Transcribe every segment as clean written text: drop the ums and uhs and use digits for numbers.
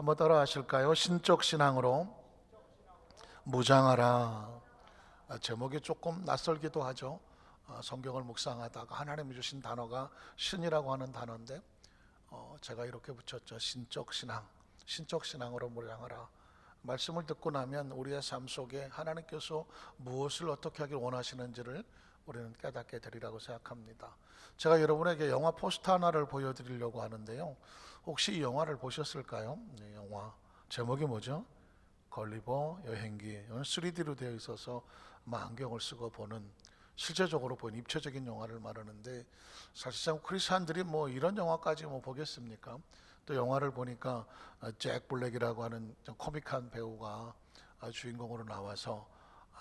한번 따라 하실까요? 신적 신앙으로 무장하라. 제목이 조금 낯설기도 하죠. 성경을 묵상하다가 하나님이 주신 단어가 신이라고 하는 단어인데 제가 이렇게 붙였죠. 신적 신앙. 신적 신앙으로 무장하라. 말씀을 듣고 나면 우리의 삶 속에 하나님께서 무엇을 어떻게 하길 원하시는지를 우리는 깨닫게 되리라고 생각합니다. 제가 여러분에게 영화 포스터 하나를 보여드리려고 하는데요. 혹시 이 영화를 보셨을까요? 네, 영화 제목이 뭐죠? 걸리버 여행기. 3D로 되어 있어서 안경을 쓰고 보는, 실제적으로 보이는 입체적인 영화를 말하는데, 사실상 크리스찬들이 이런 영화까지 보겠습니까? 또 영화를 보니까 잭 블랙이라고 하는 좀 코믹한 배우가 주인공으로 나와서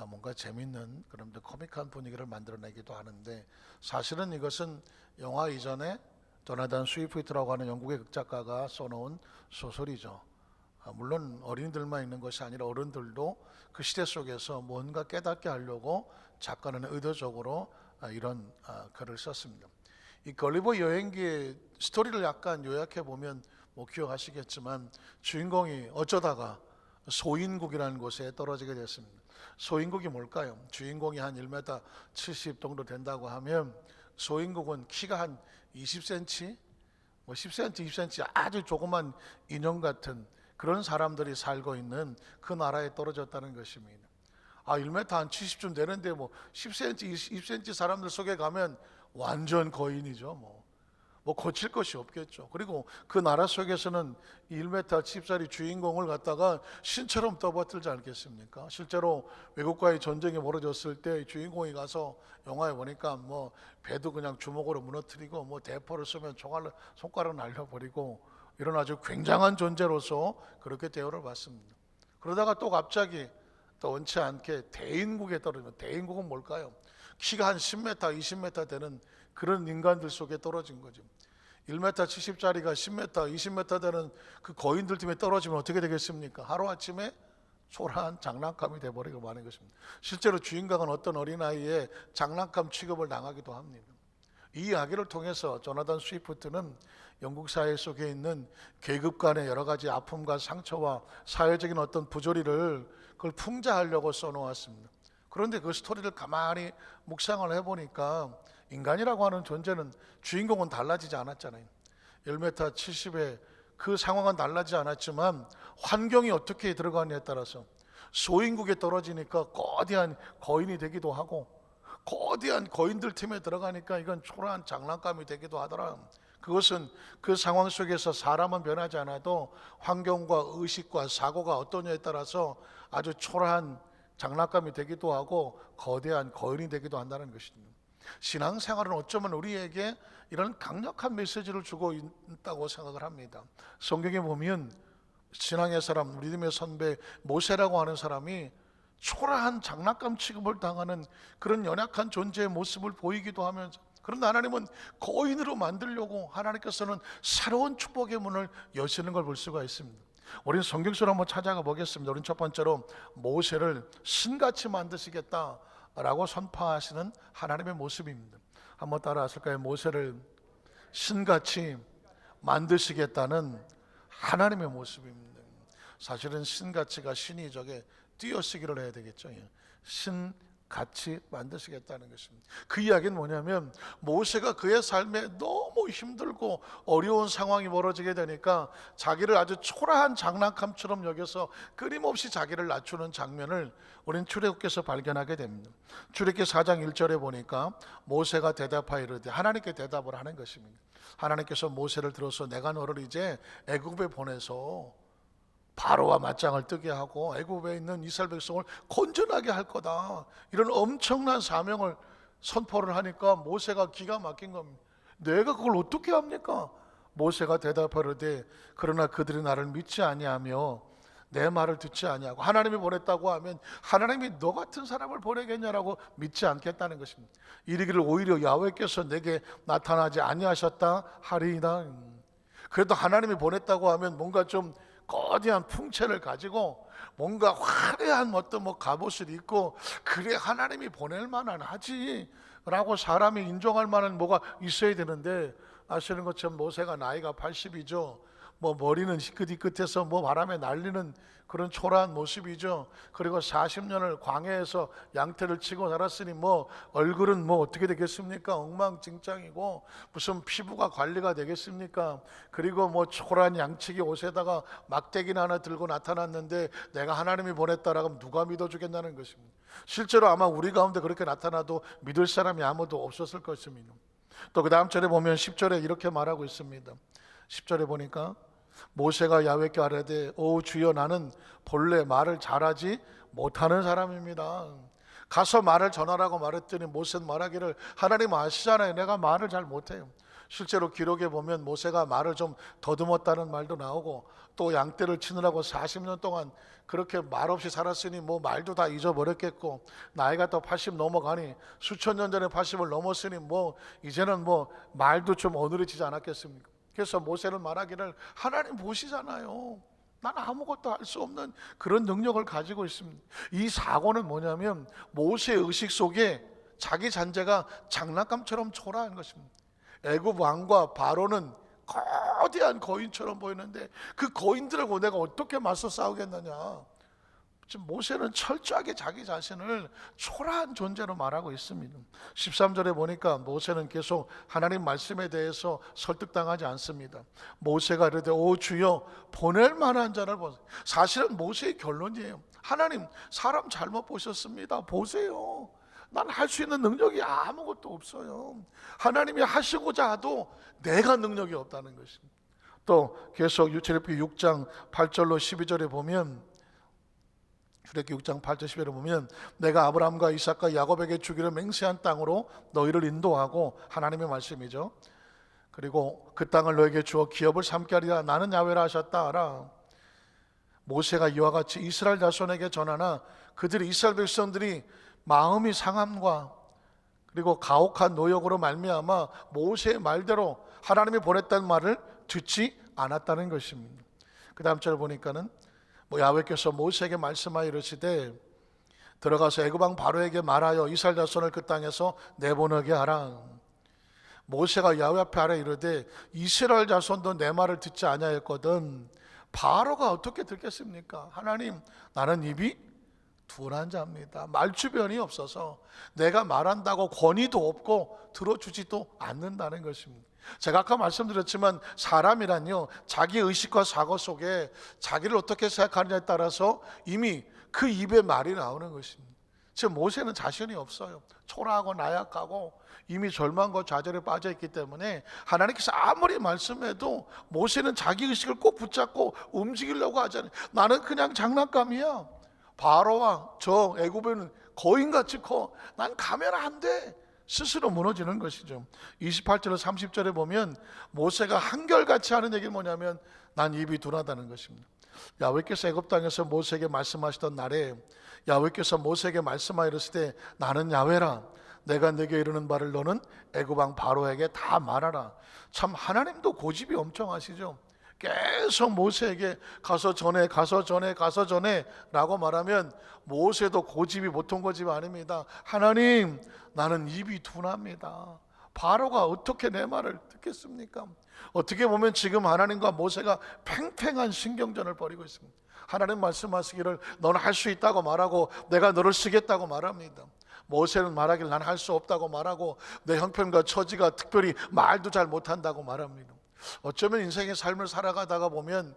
뭔가 재밌는 그런 코믹한 분위기를 만들어내기도 하는데, 사실은 이것은 영화 이전에 조나단 스위프트라고 하는 영국의 극작가가 써놓은 소설이죠. 물론 어린이들만 있는 것이 아니라 어른들도 그 시대 속에서 뭔가 깨닫게 하려고 작가는 의도적으로 이런 글을 썼습니다. 이 걸리버 여행기의 스토리를 약간 요약해 보면 기억하시겠지만, 주인공이 어쩌다가 소인국이라는 곳에 떨어지게 됐습니다. 소인국이 뭘까요? 주인공이 한 1m 70 정도 된다고 하면, 소인국은 키가 한 20cm, 10cm, 20cm 아주 조그만 인형 같은 그런 사람들이 살고 있는 그 나라에 떨어졌다는 것입니다. 1m 한 70쯤 되는데 10cm, 20cm 사람들 속에 가면 완전 거인이죠. 고칠 것이 없겠죠. 그리고 그 나라 속에서는 1m 70짜리 주인공을 갖다가 신처럼 떠받들지 않겠습니까? 실제로 외국과의 전쟁이 벌어졌을 때 주인공이 가서 영화에 보니까 배도 그냥 주먹으로 무너뜨리고 대포를 쏘면 총알로 손가락 날려버리고 이런 아주 굉장한 존재로서 그렇게 대우를 받습니다. 그러다가 또 갑자기 또 원치 않게 대인국에 떨어지면, 대인국은 뭘까요? 키가 한 10m, 20m 되는 그런 인간들 속에 떨어진 거죠. 1m 70짜리가 10m, 20m 되는 그 거인들 팀에 떨어지면 어떻게 되겠습니까? 하루아침에 초라한 장난감이 되어버리고 마는 것입니다. 실제로 주인공은 어떤 어린아이의 장난감 취급을 당하기도 합니다. 이 이야기를 통해서 조나단 스위프트는 영국 사회 속에 있는 계급 간의 여러 가지 아픔과 상처와 사회적인 어떤 부조리를 그걸 풍자하려고 써놓았습니다. 그런데 그 스토리를 가만히 묵상을 해보니까, 인간이라고 하는 존재는, 주인공은 달라지지 않았잖아요. 1m 70의 그 상황은 달라지지 않았지만 환경이 어떻게 들어가느냐에 따라서 소인국에 떨어지니까 거대한 거인이 되기도 하고, 거대한 거인들 팀에 들어가니까 이건 초라한 장난감이 되기도 하더라. 그것은 그 상황 속에서 사람은 변하지 않아도 환경과 의식과 사고가 어떠냐에 따라서 아주 초라한 장난감이 되기도 하고 거대한 거인이 되기도 한다는 것입니다. 신앙생활은 어쩌면 우리에게 이런 강력한 메시지를 주고 있다고 생각을 합니다. 성경에 보면 신앙의 사람, 믿음의 선배 모세라고 하는 사람이 초라한 장난감 취급을 당하는 그런 연약한 존재의 모습을 보이기도 하면서, 그런데 하나님은 거인으로 만들려고 하나님께서는 새로운 축복의 문을 여시는 걸 볼 수가 있습니다. 우리는 성경 속으로 한번 찾아가 보겠습니다. 우리는 첫 번째로 모세를 신같이 만드시겠다라고 선포하시는 하나님의 모습입니다. 한번 따라 하실까요? 모세를 신같이 만드시겠다는 하나님의 모습입니다. 사실은 신같이가 신이 저게 띄어쓰기를 해야 되겠죠. 신같이 만드시겠다는 것입니다. 그 이야기는 뭐냐면, 모세가 그의 삶에 너무 힘들고 어려운 상황이 벌어지게 되니까 자기를 아주 초라한 장난감처럼 여겨서 끊임없이 자기를 낮추는 장면을 우리는 출애굽기에서 발견하게 됩니다. 출애굽기 4장 1절에 보니까 모세가 대답하여 이르되, 하나님께 대답을 하는 것입니다. 하나님께서 모세를 들어서 내가 너를 이제 애굽에 보내서 바로와 맞짱을 뜨게 하고 애굽에 있는 이스라엘 백성을 건전하게 할 거다, 이런 엄청난 사명을 선포를 하니까 모세가 기가 막힌 겁니다. 내가 그걸 어떻게 합니까? 모세가 대답하려되, 그러나 그들이 나를 믿지 아니하며 내 말을 듣지 아니하고, 하나님이 보냈다고 하면 하나님이 너 같은 사람을 보내겠냐라고 믿지 않겠다는 것입니다. 이르기를 오히려 야훼께서 내게 나타나지 아니하셨다 하리이다. 그래도 하나님이 보냈다고 하면 뭔가 좀 거대한 풍채를 가지고 뭔가 화려한 어떤 갑옷을 입고, 그래 하나님이 보낼 만한 하지 라고 사람이 인정할 만한 뭐가 있어야 되는데, 아시는 것처럼 모세가 나이가 80이죠. 뭐 머리는 희끗희끗해서 뭐 바람에 날리는 그런 초라한 모습이죠. 그리고 40년을 광야에서 양태를 치고 살았으니 뭐 얼굴은 뭐 어떻게 되겠습니까? 엉망진창이고 무슨 피부가 관리가 되겠습니까? 그리고 뭐 초라한 양치기 옷에다가 막대기나 하나 들고 나타났는데 내가 하나님이 보냈다라고 하면 누가 믿어주겠다는 것입니다. 실제로 아마 우리 가운데 그렇게 나타나도 믿을 사람이 아무도 없었을 것입니다. 또 그 다음 절에 보면 10절에 이렇게 말하고 있습니다. 10절에 보니까 모세가 야훼께 아뢰되 오 주여 나는 본래 말을 잘하지 못하는 사람입니다. 가서 말을 전하라고 말했더니 모세는 말하기를 하나님 아시잖아요. 내가 말을 잘 못해요. 실제로 기록에 보면 모세가 말을 좀 더듬었다는 말도 나오고 또 양떼를 치느라고 40년 동안 그렇게 말없이 살았으니 뭐 말도 다 잊어버렸겠고 나이가 또 80 넘어가니 수천 년 전에 80을 넘었으니 뭐 이제는 뭐 말도 좀 어눌해지지 않았겠습니까? 그래서 모세는 말하기를 하나님 보시잖아요. 난 아무것도 할 수 없는 그런 능력을 가지고 있습니다. 이 사고는 뭐냐면 모세의 의식 속에 자기 잔재가 장난감처럼 초라한 것입니다. 애굽 왕과 바로는 거대한 거인처럼 보이는데 그 거인들하고 내가 어떻게 맞서 싸우겠느냐. 지금 모세는 철저하게 자기 자신을 초라한 존재로 말하고 있습니다. 13절에 보니까 모세는 계속 하나님 말씀에 대해서 설득당하지 않습니다. 모세가 이르되 오 주여 보낼 만한 자를 보세요. 사실은 모세의 결론이에요. 하나님 사람 잘못 보셨습니다. 보세요. 난 할 수 있는 능력이 아무것도 없어요. 하나님이 하시고자 하도 내가 능력이 없다는 것입니다. 또 계속 출애굽기 6장 8절로 12절에 보면 출애굽기 6장 8절 10절에 보면 내가 아브라함과 이삭과 야곱에게 주기로 맹세한 땅으로 너희를 인도하고 하나님의 말씀이죠. 그리고 그 땅을 너에게 주어 기업을 삼게 하리라 나는 야훼라 하셨다 하라. 모세가 이와 같이 이스라엘 자손에게 전하나 그들이 이스라엘 백성들이 마음이 상함과 그리고 가혹한 노역으로 말미암아 모세의 말대로 하나님이 보냈다는 말을 듣지 않았다는 것입니다. 그 다음 절 보니까는 야훼께서 모세에게 말씀하여 이르시되 들어가서 애굽 왕 바로에게 말하여 이스라엘 자손을 그 땅에서 내보내게 하라. 모세가 야훼 앞에 아뢰 이르되 이스라엘 자손도 내 말을 듣지 아니하였거든 바로가 어떻게 듣겠습니까? 하나님 나는 입이 둔한 자입니다. 말주변이 없어서 내가 말한다고 권위도 없고 들어주지도 않는다는 것입니다. 제가 아까 말씀드렸지만 사람이란요 자기 의식과 사고 속에 자기를 어떻게 생각하느냐에 따라서 이미 그 입에 말이 나오는 것입니다. 지금 모세는 자신이 없어요. 초라하고 나약하고 이미 절망과 좌절에 빠져 있기 때문에 하나님께서 아무리 말씀해도 모세는 자기 의식을 꼭 붙잡고 움직이려고 하잖아요. 나는 그냥 장난감이야. 바로와 저 애굽에는 거인같이 커. 난 가면 안 돼. 스스로 무너지는 것이죠. 28절에서 30절에 보면 모세가 한결같이 하는 얘기는 뭐냐면 난 입이 둔하다는 것입니다. 야훼께서 애굽 땅에서 모세에게 말씀하시던 날에 야훼께서 모세에게 말씀하여 이르시되 나는 야훼라 내가 내게 이르는 바를 너는 애굽 왕 바로에게 다 말하라. 참 하나님도 고집이 엄청 하시죠. 계속 모세에게 가서 전해 라고 말하면 모세도 고집이 보통 고집이 아닙니다. 하나님 나는 입이 둔합니다. 바로가 어떻게 내 말을 듣겠습니까? 어떻게 보면 지금 하나님과 모세가 팽팽한 신경전을 벌이고 있습니다. 하나님 말씀하시기를 너는 할 수 있다고 말하고 내가 너를 쓰겠다고 말합니다. 모세는 말하기를 난 할 수 없다고 말하고 내 형편과 처지가 특별히 말도 잘 못한다고 말합니다. 어쩌면 인생의 삶을 살아가다가 보면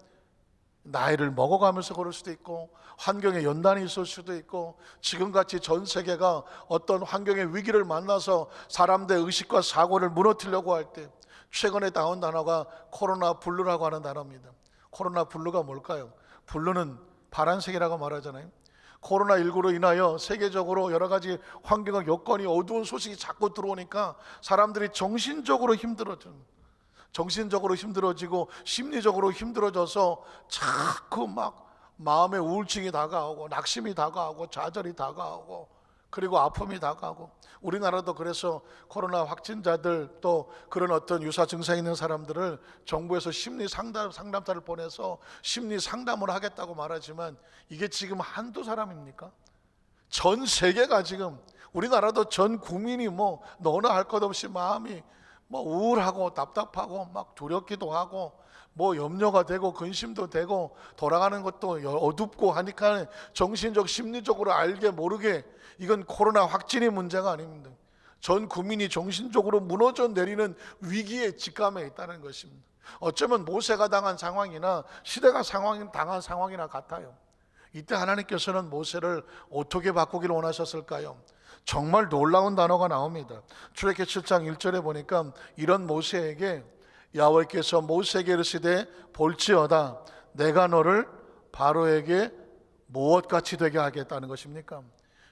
나이를 먹어가면서 그럴 수도 있고 환경에 연단이 있을 수도 있고 지금같이 전 세계가 어떤 환경의 위기를 만나서 사람들의 의식과 사고를 무너뜨리려고 할 때 최근에 나온 단어가 코로나 블루라고 하는 단어입니다. 코로나 블루가 뭘까요? 블루는 파란색이라고 말하잖아요. 코로나19로 인하여 세계적으로 여러 가지 환경과 여건이 어두운 소식이 자꾸 들어오니까 사람들이 정신적으로 힘들어지고 심리적으로 힘들어져서 자꾸 막 마음에 우울증이 다가오고 낙심이 다가오고 좌절이 다가오고 그리고 아픔이 다가오고 우리나라도 그래서 코로나 확진자들 또 그런 어떤 유사 증상이 있는 사람들을 정부에서 심리 상담사를 보내서 심리 상담을 하겠다고 말하지만 이게 지금 한두 사람입니까? 전 세계가 지금 우리나라도 전 국민이 뭐 너나 할 것 없이 마음이 뭐 우울하고 답답하고 막 두렵기도 하고 뭐 염려가 되고 근심도 되고 돌아가는 것도 어둡고 하니까 정신적 심리적으로 알게 모르게 이건 코로나 확진의 문제가 아닙니다. 전 국민이 정신적으로 무너져 내리는 위기에 직감해 있다는 것입니다. 어쩌면 모세가 당한 상황이나 시대가 당한 상황이나 같아요. 이때 하나님께서는 모세를 어떻게 바꾸기를 원하셨을까요? 정말 놀라운 단어가 나옵니다. 출애굽기 7장 1절에 보니까 이런 모세에게 야훼께서 모세에게 이르시되 볼지어다 내가 너를 바로에게 무엇같이 되게 하겠다는 것입니까?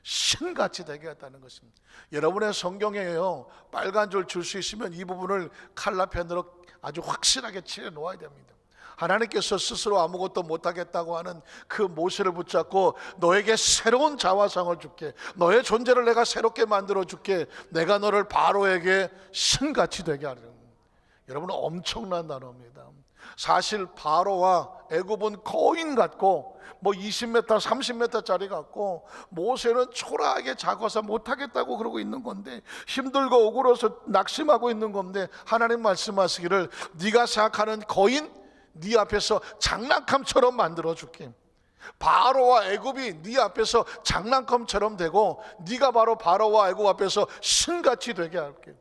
신같이 되게 하겠다는 것입니다. 여러분의 성경에요 빨간 줄 줄 수 있으면 이 부분을 칼라펜으로 아주 확실하게 칠해 놓아야 됩니다. 하나님께서 스스로 아무것도 못하겠다고 하는 그 모세를 붙잡고 너에게 새로운 자화상을 줄게, 너의 존재를 내가 새롭게 만들어 줄게, 내가 너를 바로에게 신같이 되게 하리라. 여러분 엄청난 단어입니다. 사실 바로와 애굽은 거인 같고 뭐 20m 30m짜리 같고 모세는 초라하게 작아서 못하겠다고 그러고 있는 건데 힘들고 억울해서 낙심하고 있는 건데 하나님 말씀하시기를 네가 생각하는 거인 네 앞에서 장난감처럼 만들어줄게. 바로와 애굽이 네 앞에서 장난감처럼 되고 네가 바로 바로와 애굽 앞에서 신같이 되게 할게.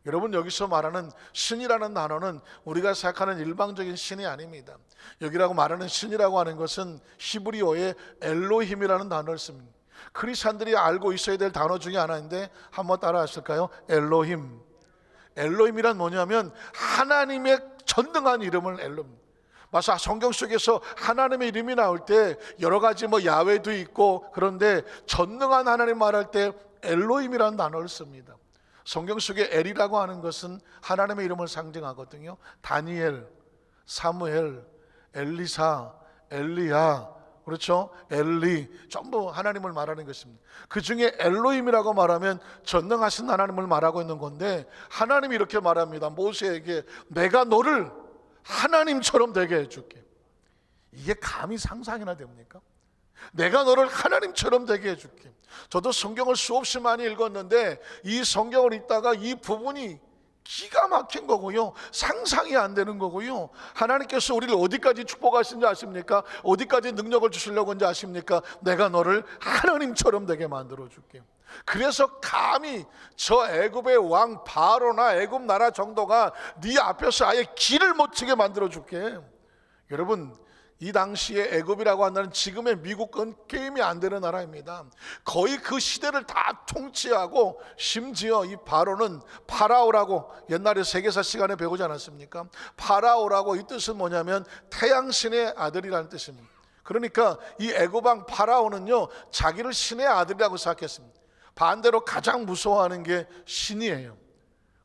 여러분 여기서 말하는 신이라는 단어는 우리가 생각하는 일방적인 신이 아닙니다. 여기라고 말하는 신이라고 하는 것은 히브리어의 엘로힘이라는 단어를 씁니다. 크리스찬들이 알고 있어야 될 단어 중에 하나인데 한번 따라 하실까요? 엘로힘. 엘로힘이란 뭐냐면 하나님의 전능한 이름을 엘로힘. 맞아, 성경 속에서 하나님의 이름이 나올 때 여러 가지 뭐 야훼도 있고 그런데 전능한 하나님 말할 때 엘로힘이라는 단어를 씁니다. 성경 속에 엘이라고 하는 것은 하나님의 이름을 상징하거든요. 다니엘, 사무엘, 엘리사, 엘리야, 그렇죠? 엘리, 전부 하나님을 말하는 것입니다. 그 중에 엘로힘이라고 말하면 전능하신 하나님을 말하고 있는 건데 하나님이 이렇게 말합니다. 모세에게 내가 너를 하나님처럼 되게 해줄게. 이게 감히 상상이나 됩니까? 내가 너를 하나님처럼 되게 해줄게. 저도 성경을 수없이 많이 읽었는데 이 성경을 읽다가 이 부분이 기가 막힌 거고요, 상상이 안 되는 거고요. 하나님께서 우리를 어디까지 축복하신지 아십니까? 어디까지 능력을 주시려고 하는지 아십니까? 내가 너를 하나님처럼 되게 만들어 줄게. 그래서 감히 저 애굽의 왕 바로나 애굽 나라 정도가 네 앞에서 아예 길을 못 치게 만들어 줄게. 여러분 이 당시에 애굽이라고 한다는 지금의 미국은 게임이 안 되는 나라입니다. 거의 그 시대를 다 통치하고 심지어 이 바로는 파라오라고 옛날에 세계사 시간에 배우지 않았습니까? 파라오라고 이 뜻은 뭐냐면 태양신의 아들이라는 뜻입니다. 그러니까 이 애굽 왕 파라오는요 자기를 신의 아들이라고 생각했습니다. 반대로 가장 무서워하는 게 신이에요.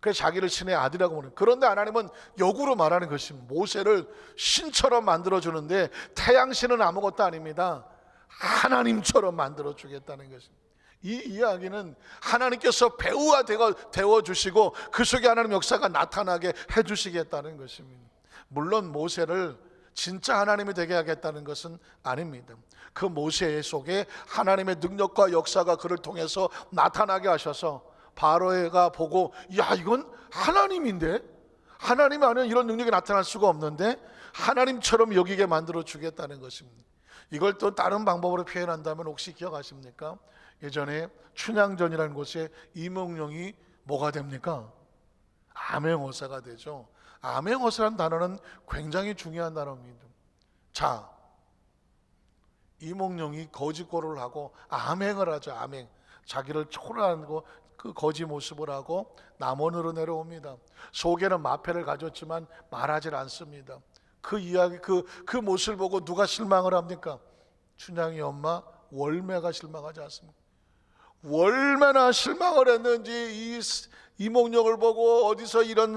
그래서 자기를 신의 아들이라고 부르는. 그런데 하나님은 역으로 말하는 것입니다. 모세를 신처럼 만들어주는데 태양신은 아무것도 아닙니다. 하나님처럼 만들어주겠다는 것입니다. 이 이야기는 하나님께서 배우가 되어주시고 그 속에 하나님 역사가 나타나게 해주시겠다는 것입니다. 물론 모세를 진짜 하나님이 되게 하겠다는 것은 아닙니다. 그 모세 속에 하나님의 능력과 역사가 그를 통해서 나타나게 하셔서 바로가 보고 야 이건 하나님인데, 하나님 안에 이런 능력이 나타날 수가 없는데 하나님처럼 여기게 만들어 주겠다는 것입니다. 이걸 또 다른 방법으로 표현한다면 혹시 기억하십니까? 예전에 춘향전이라는 곳에 이몽룡이 뭐가 됩니까? 암행어사가 되죠. 암행어사라는 단어는 굉장히 중요한 단어입니다. 자, 이몽룡이 거짓고를 하고 암행을 하죠. 암행, 자기를 초라하고 그 거지 모습을 하고 남원으로 내려옵니다. 속에는 마패를 가졌지만 말하질 않습니다. 그 이야기, 그 모습을 보고 누가 실망을 합니까? 춘향이 엄마 월매가 실망하지 않습니까? 얼마나 실망을 했는지 이몽룡을 보고 어디서 이런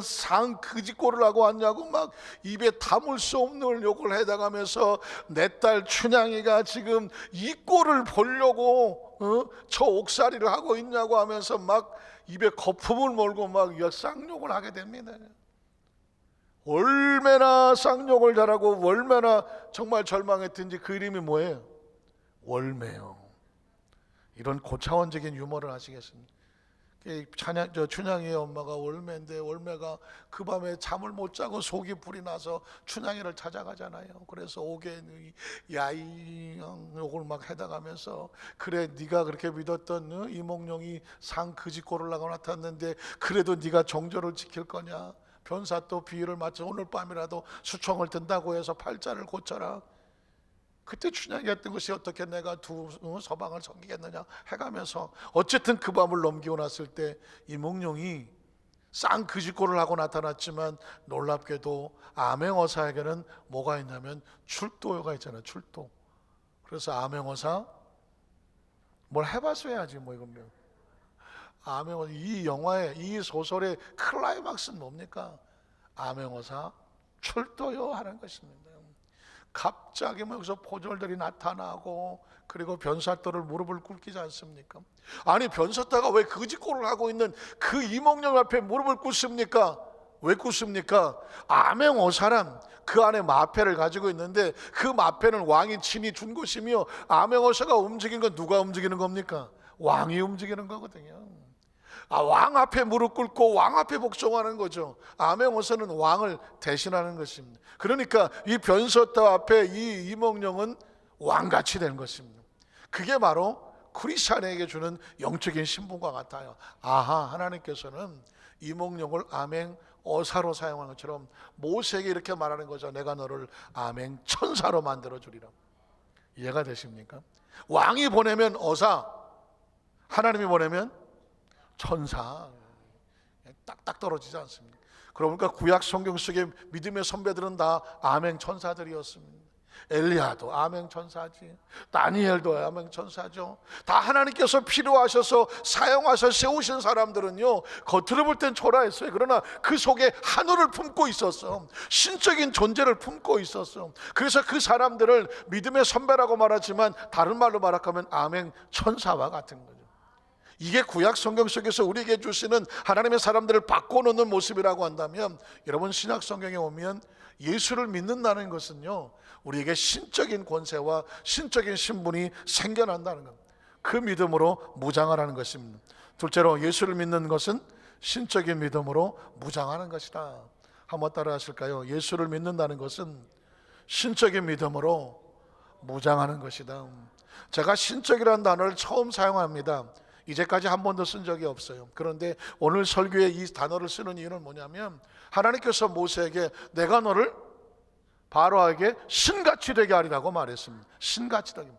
거짓골을 하고 왔냐고 막 입에 담을 수 없는 욕을 해당하면서 내 딸 춘향이가 지금 이 꼴을 보려고 저 옥살이를 하고 있냐고 하면서 막 입에 거품을 몰고 막 쌍욕을 하게 됩니다. 얼마나 쌍욕을 잘하고 얼마나 정말 절망했든지 그 이름이 뭐예요? 월매요. 이런 고차원적인 유머를 하시겠습니까? 춘향이의 엄마가 월매인데 월매가 그 밤에 잠을 못 자고 속이 불이 나서 춘향이를 찾아가잖아요. 그래서 옥에 야이 욕을 막 해당하면서, 그래 네가 그렇게 믿었던 이몽룡이 상 그지꼴으려고 나타났는데 그래도 네가 정조를 지킬 거냐? 변사 또 비유를 맞춰 오늘 밤이라도 수총을 든다고 해서 팔자를 고쳐라. 그때 춘향이 했던 것이 어떻게 내가 두 서방을 섬기겠느냐 해가면서, 어쨌든 그 밤을 넘기고 났을 때 이몽룡이 쌍그지꼴을 하고 나타났지만 놀랍게도 암행어사에게는 뭐가 있냐면 출도가 있잖아요. 출도. 그래서 암행어사 뭘 해봐서 해야지 뭐 이건. 암행어사, 이 영화의 이 소설의 클라이막스는 뭡니까? 암행어사 출도요 하는 것입니다. 갑자기 여기서 포졸들이 나타나고, 그리고 변사또를 무릎을 꿇기지 않습니까? 아니 변사또가 왜 거짓골을 하고 있는 그 이몽룡 앞에 무릎을 꿇습니까? 왜 꿇습니까? 암행어사란 그 안에 마패를 가지고 있는데 그 마패는 왕이 친히 준 것이며, 암행어사가 움직이는 건 누가 움직이는 겁니까? 왕이 움직이는 거거든요. 왕 앞에 무릎 꿇고 왕 앞에 복종하는 거죠. 암행어사는 왕을 대신하는 것입니다. 그러니까 이 변사또 앞에 이 이몽룡은 왕같이 된 것입니다. 그게 바로 크리스찬에게 주는 영적인 신분과 같아요. 아하, 하나님께서는 이몽룡을 암행어사로 사용한 것처럼 모세에게 이렇게 말하는 거죠. 내가 너를 암행천사로 만들어 주리라. 이해가 되십니까? 왕이 보내면 어사, 하나님이 보내면 천사. 딱딱 떨어지지 않습니다. 그러니까 구약 성경 속의 믿음의 선배들은 다 아멘 천사들이었습니다. 엘리야도 아멘 천사지, 다니엘도 아멘 천사죠. 다 하나님께서 필요하셔서 사용하셔 세우신 사람들은요, 겉으로 볼 땐 초라했어요. 그러나 그 속에 하늘을 품고 있었어. 신적인 존재를 품고 있었어. 그래서 그 사람들을 믿음의 선배라고 말하지만 다른 말로 말하면 아멘 천사와 같은 거죠. 이게 구약 성경 속에서 우리에게 주시는 하나님의 사람들을 바꿔놓는 모습이라고 한다면, 여러분 신약 성경에 오면 예수를 믿는다는 것은요, 우리에게 신적인 권세와 신적인 신분이 생겨난다는 것, 그 믿음으로 무장하라는 것입니다. 둘째로 예수를 믿는 것은 신적인 믿음으로 무장하는 것이다. 한번 따라 하실까요? 예수를 믿는다는 것은 신적인 믿음으로 무장하는 것이다. 제가 신적이라는 단어를 처음 사용합니다. 이제까지 한 번도 쓴 적이 없어요. 그런데 오늘 설교에 이 단어를 쓰는 이유는 뭐냐면, 하나님께서 모세에게 내가 너를 바로에게 신같이 되게 하리라고 말했습니다. 신같이 되게.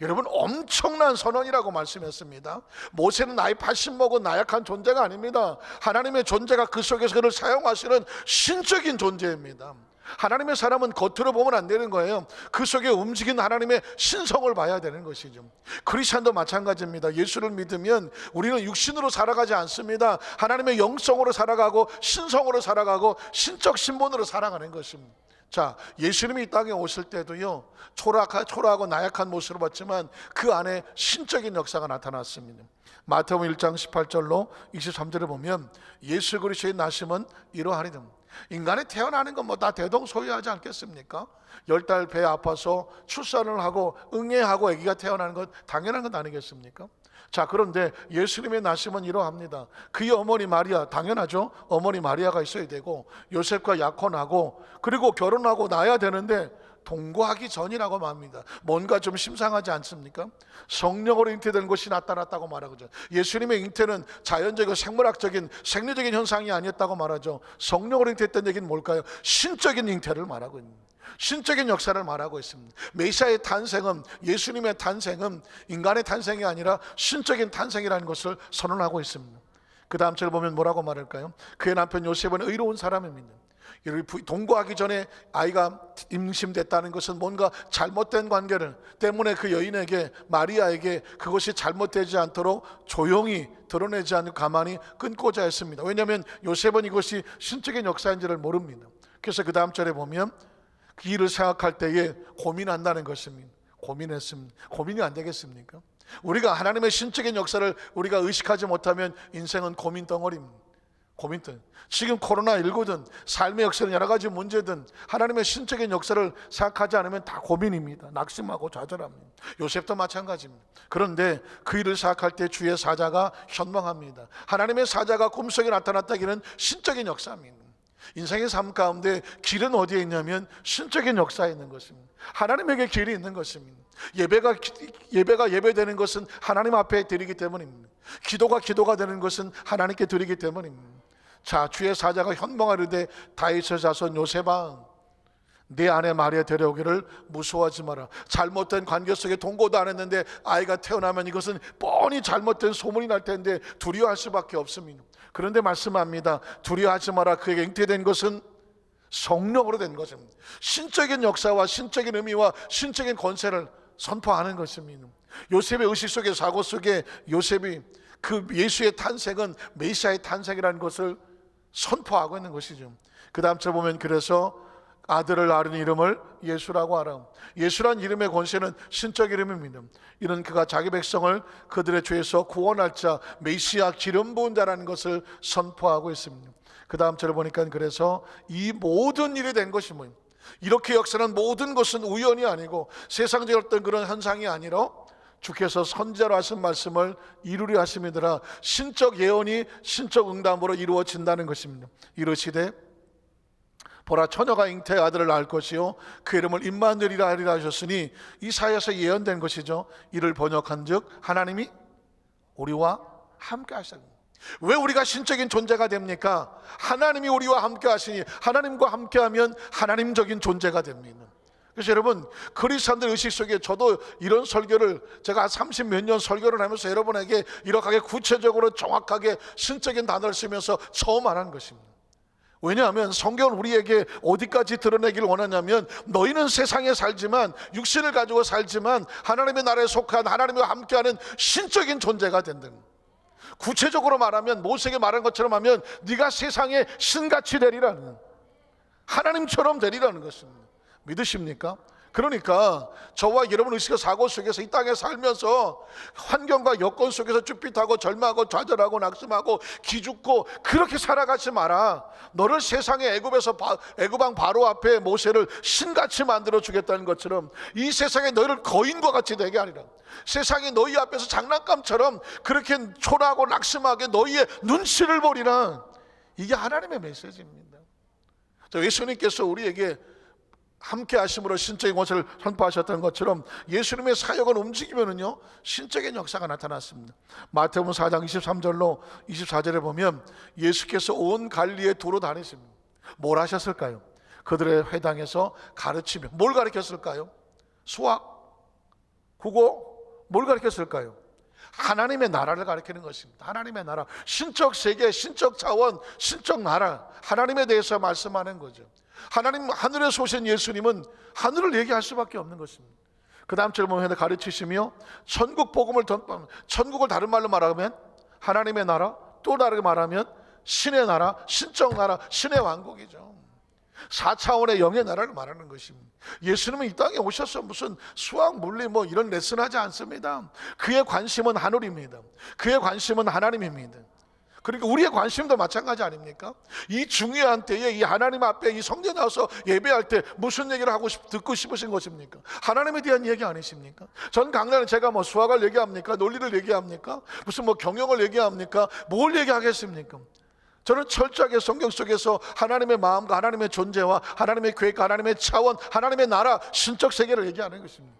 여러분 엄청난 선언이라고 말씀했습니다. 모세는 나이 80 먹은 나약한 존재가 아닙니다. 하나님의 존재가 그 속에서 그를 사용하시는 신적인 존재입니다. 하나님의 사람은 겉으로 보면 안 되는 거예요. 그 속에 움직이는 하나님의 신성을 봐야 되는 것이죠. 크리스찬도 마찬가지입니다. 예수를 믿으면 우리는 육신으로 살아가지 않습니다. 하나님의 영성으로 살아가고 신성으로 살아가고 신적 신분으로 살아가는 것입니다. 자, 예수님이 이 땅에 오실 때도요, 초라하고 나약한 모습으로 봤지만 그 안에 신적인 역사가 나타났습니다. 마태복음 1장 18절로 23절을 보면 예수 그리스도의 나심은 이러하리라. 인간이 태어나는 건 뭐 다 대동소이하지 않겠습니까? 10달 배 아파서 출산을 하고 응애하고 아기가 태어나는 건 당연한 건 아니겠습니까? 자, 그런데 예수님의 나심은 이러합니다. 그의 어머니 마리아, 당연하죠. 어머니 마리아가 있어야 되고 요셉과 약혼하고 그리고 결혼하고 낳아야 되는데 동거하기 전이라고 말합니다. 뭔가 좀 심상하지 않습니까? 성령으로 잉태된 것이 나타났다고 말하죠. 예수님의 잉태는 자연적이고 생물학적인 생리적인 현상이 아니었다고 말하죠. 성령으로 잉태했던 얘기는 뭘까요? 신적인 잉태를 말하고 있습니다. 신적인 역사를 말하고 있습니다. 메시아의 탄생은, 예수님의 탄생은 인간의 탄생이 아니라 신적인 탄생이라는 것을 선언하고 있습니다. 그 다음 절을 보면 뭐라고 말할까요? 그의 남편 요셉은 의로운 사람입니다. 동거하기 전에 아이가 임신됐다는 것은 뭔가 잘못된 관계를 때문에 그 여인에게, 마리아에게 그것이 잘못되지 않도록 조용히 드러내지 않고 가만히 끊고자 했습니다. 왜냐하면 요셉은 이것이 신적인 역사인지를 모릅니다. 그래서 그 다음 절에 보면 그 일을 생각할 때에 고민한다는 것입니다. 고민했습니다. 고민이 안 되겠습니까? 우리가 하나님의 신적인 역사를 우리가 의식하지 못하면 인생은 고민 덩어리입니다. 고민든, 지금 코로나19든 삶의 역사는 여러 가지 문제든 하나님의 신적인 역사를 생각하지 않으면 다 고민입니다. 낙심하고 좌절합니다. 요셉도 마찬가지입니다. 그런데 그 일을 생각할 때 주의 사자가 현망합니다. 하나님의 사자가 꿈속에 나타났다기는 신적인 역사입니다. 인생의 삶 가운데 길은 어디에 있냐면 신적인 역사에 있는 것입니다. 하나님에게 길이 있는 것입니다. 예배가 예배되는 것은 하나님 앞에 드리기 때문입니다. 기도가 되는 것은 하나님께 드리기 때문입니다. 자, 주의 사자가 현망하르되 다윗의 자손 요셉아, 내 아내 마리아 데려오기를 무서워하지 마라. 잘못된 관계 속에 동거도 안 했는데 아이가 태어나면 이것은 뻔히 잘못된 소문이 날 텐데 두려워할 수밖에 없습니다. 그런데 말씀합니다. 두려워하지 마라. 그에게 잉태된 것은 성령으로 된 것입니다. 신적인 역사와 신적인 의미와 신적인 권세를 선포하는 것입니다. 요셉의 의식 속에, 사고 속에 요셉이 그 예수의 탄생은 메시아의 탄생이라는 것을 선포하고 있는 것이죠. 그 다음 절 보면 그래서 아들을 낳은 이름을 예수라고 하라. 예수란 이름의 권세는 신적 이름입니다. 이는 그가 자기 백성을 그들의 죄에서 구원할 자, 메시아 기름 부은 자라는 것을 선포하고 있습니다. 그 다음 절을 보니까 그래서 이 모든 일이 된 것이 뭐예요? 이렇게 역사는 모든 것은 우연이 아니고 세상적 어떤 그런 현상이 아니라 주께서 선지자로 하신 말씀을 이루려 하심이더라. 신적 예언이 신적 응답으로 이루어진다는 것입니다. 이르시되 보라, 처녀가 잉태의 아들을 낳을 것이요 그 이름을 임마누엘이라 하리라 하셨으니 이사야에서 예언된 것이죠. 이를 번역한즉 하나님이 우리와 함께 하시는. 왜 우리가 신적인 존재가 됩니까? 하나님이 우리와 함께 하시니, 하나님과 함께하면 하나님적인 존재가 됩니다. 그래서 여러분, 그리스도인들 의식 속에 저도 이런 설교를 제가 30 몇 년 설교를 하면서 여러분에게 이렇게 구체적으로 정확하게 신적인 단어를 쓰면서 처음 말하는 것입니다. 왜냐하면 성경은 우리에게 어디까지 드러내기를 원하냐면, 너희는 세상에 살지만, 육신을 가지고 살지만 하나님의 나라에 속한, 하나님과 함께하는 신적인 존재가 된다는 거예요. 구체적으로 말하면, 모세에게 말한 것처럼 하면 네가 세상에 신같이 되리라는, 하나님처럼 되리라는 것입니다. 믿으십니까? 그러니까 저와 여러분 의식의 사고 속에서 이 땅에 살면서 환경과 여건 속에서 쭈삣하고 절망하고 좌절하고 낙심하고 기죽고 그렇게 살아가지 마라. 너를 세상의 애굽왕 바로 앞에 모세를 신같이 만들어 주겠다는 것처럼 이 세상에 너희를 거인과 같이 되게 하리라. 세상이 너희 앞에서 장난감처럼 그렇게 초라하고 낙심하게 너희의 눈치를 보리라. 이게 하나님의 메시지입니다. 예수님께서 우리에게 함께 하심으로 신적인 권세를 선포하셨던 것처럼 예수님의 사역을 움직이면은요 신적인 역사가 나타났습니다. 마태복음 4장 23절로 24절에 보면 예수께서 온 갈릴리에 두루 다니십니다. 뭘 하셨을까요? 그들의 회당에서 가르치며 뭘 가르쳤을까요? 수학, 국어, 뭘 가르쳤을까요? 하나님의 나라를 가르치는 것입니다. 하나님의 나라, 신적 세계, 신적 차원, 신적 나라, 하나님에 대해서 말씀하는 거죠. 하나님, 하늘에서 오신 예수님은 하늘을 얘기할 수밖에 없는 것입니다. 그 다음 절 보면 가르치시며 천국 복음을 천국을 다른 말로 말하면 하나님의 나라, 또 다르게 말하면 신의 나라, 신적 나라, 신의 왕국이죠. 4차원의 영의 나라를 말하는 것입니다. 예수님은 이 땅에 오셔서 무슨 수학, 물리 뭐 이런 레슨 하지 않습니다. 그의 관심은 하늘입니다. 그의 관심은 하나님입니다. 그러니까 우리의 관심도 마찬가지 아닙니까? 이 중요한 때에 이 하나님 앞에 이 성전에 나와서 예배할 때 무슨 얘기를 듣고 싶으신 것입니까? 하나님에 대한 얘기 아니십니까? 전 강단에 제가 뭐 수학을 얘기합니까? 논리를 얘기합니까? 무슨 뭐 경영을 얘기합니까? 뭘 얘기하겠습니까? 저는 철저하게 성경 속에서 하나님의 마음과 하나님의 존재와 하나님의 계획과 하나님의 차원, 하나님의 나라, 신적 세계를 얘기하는 것입니다.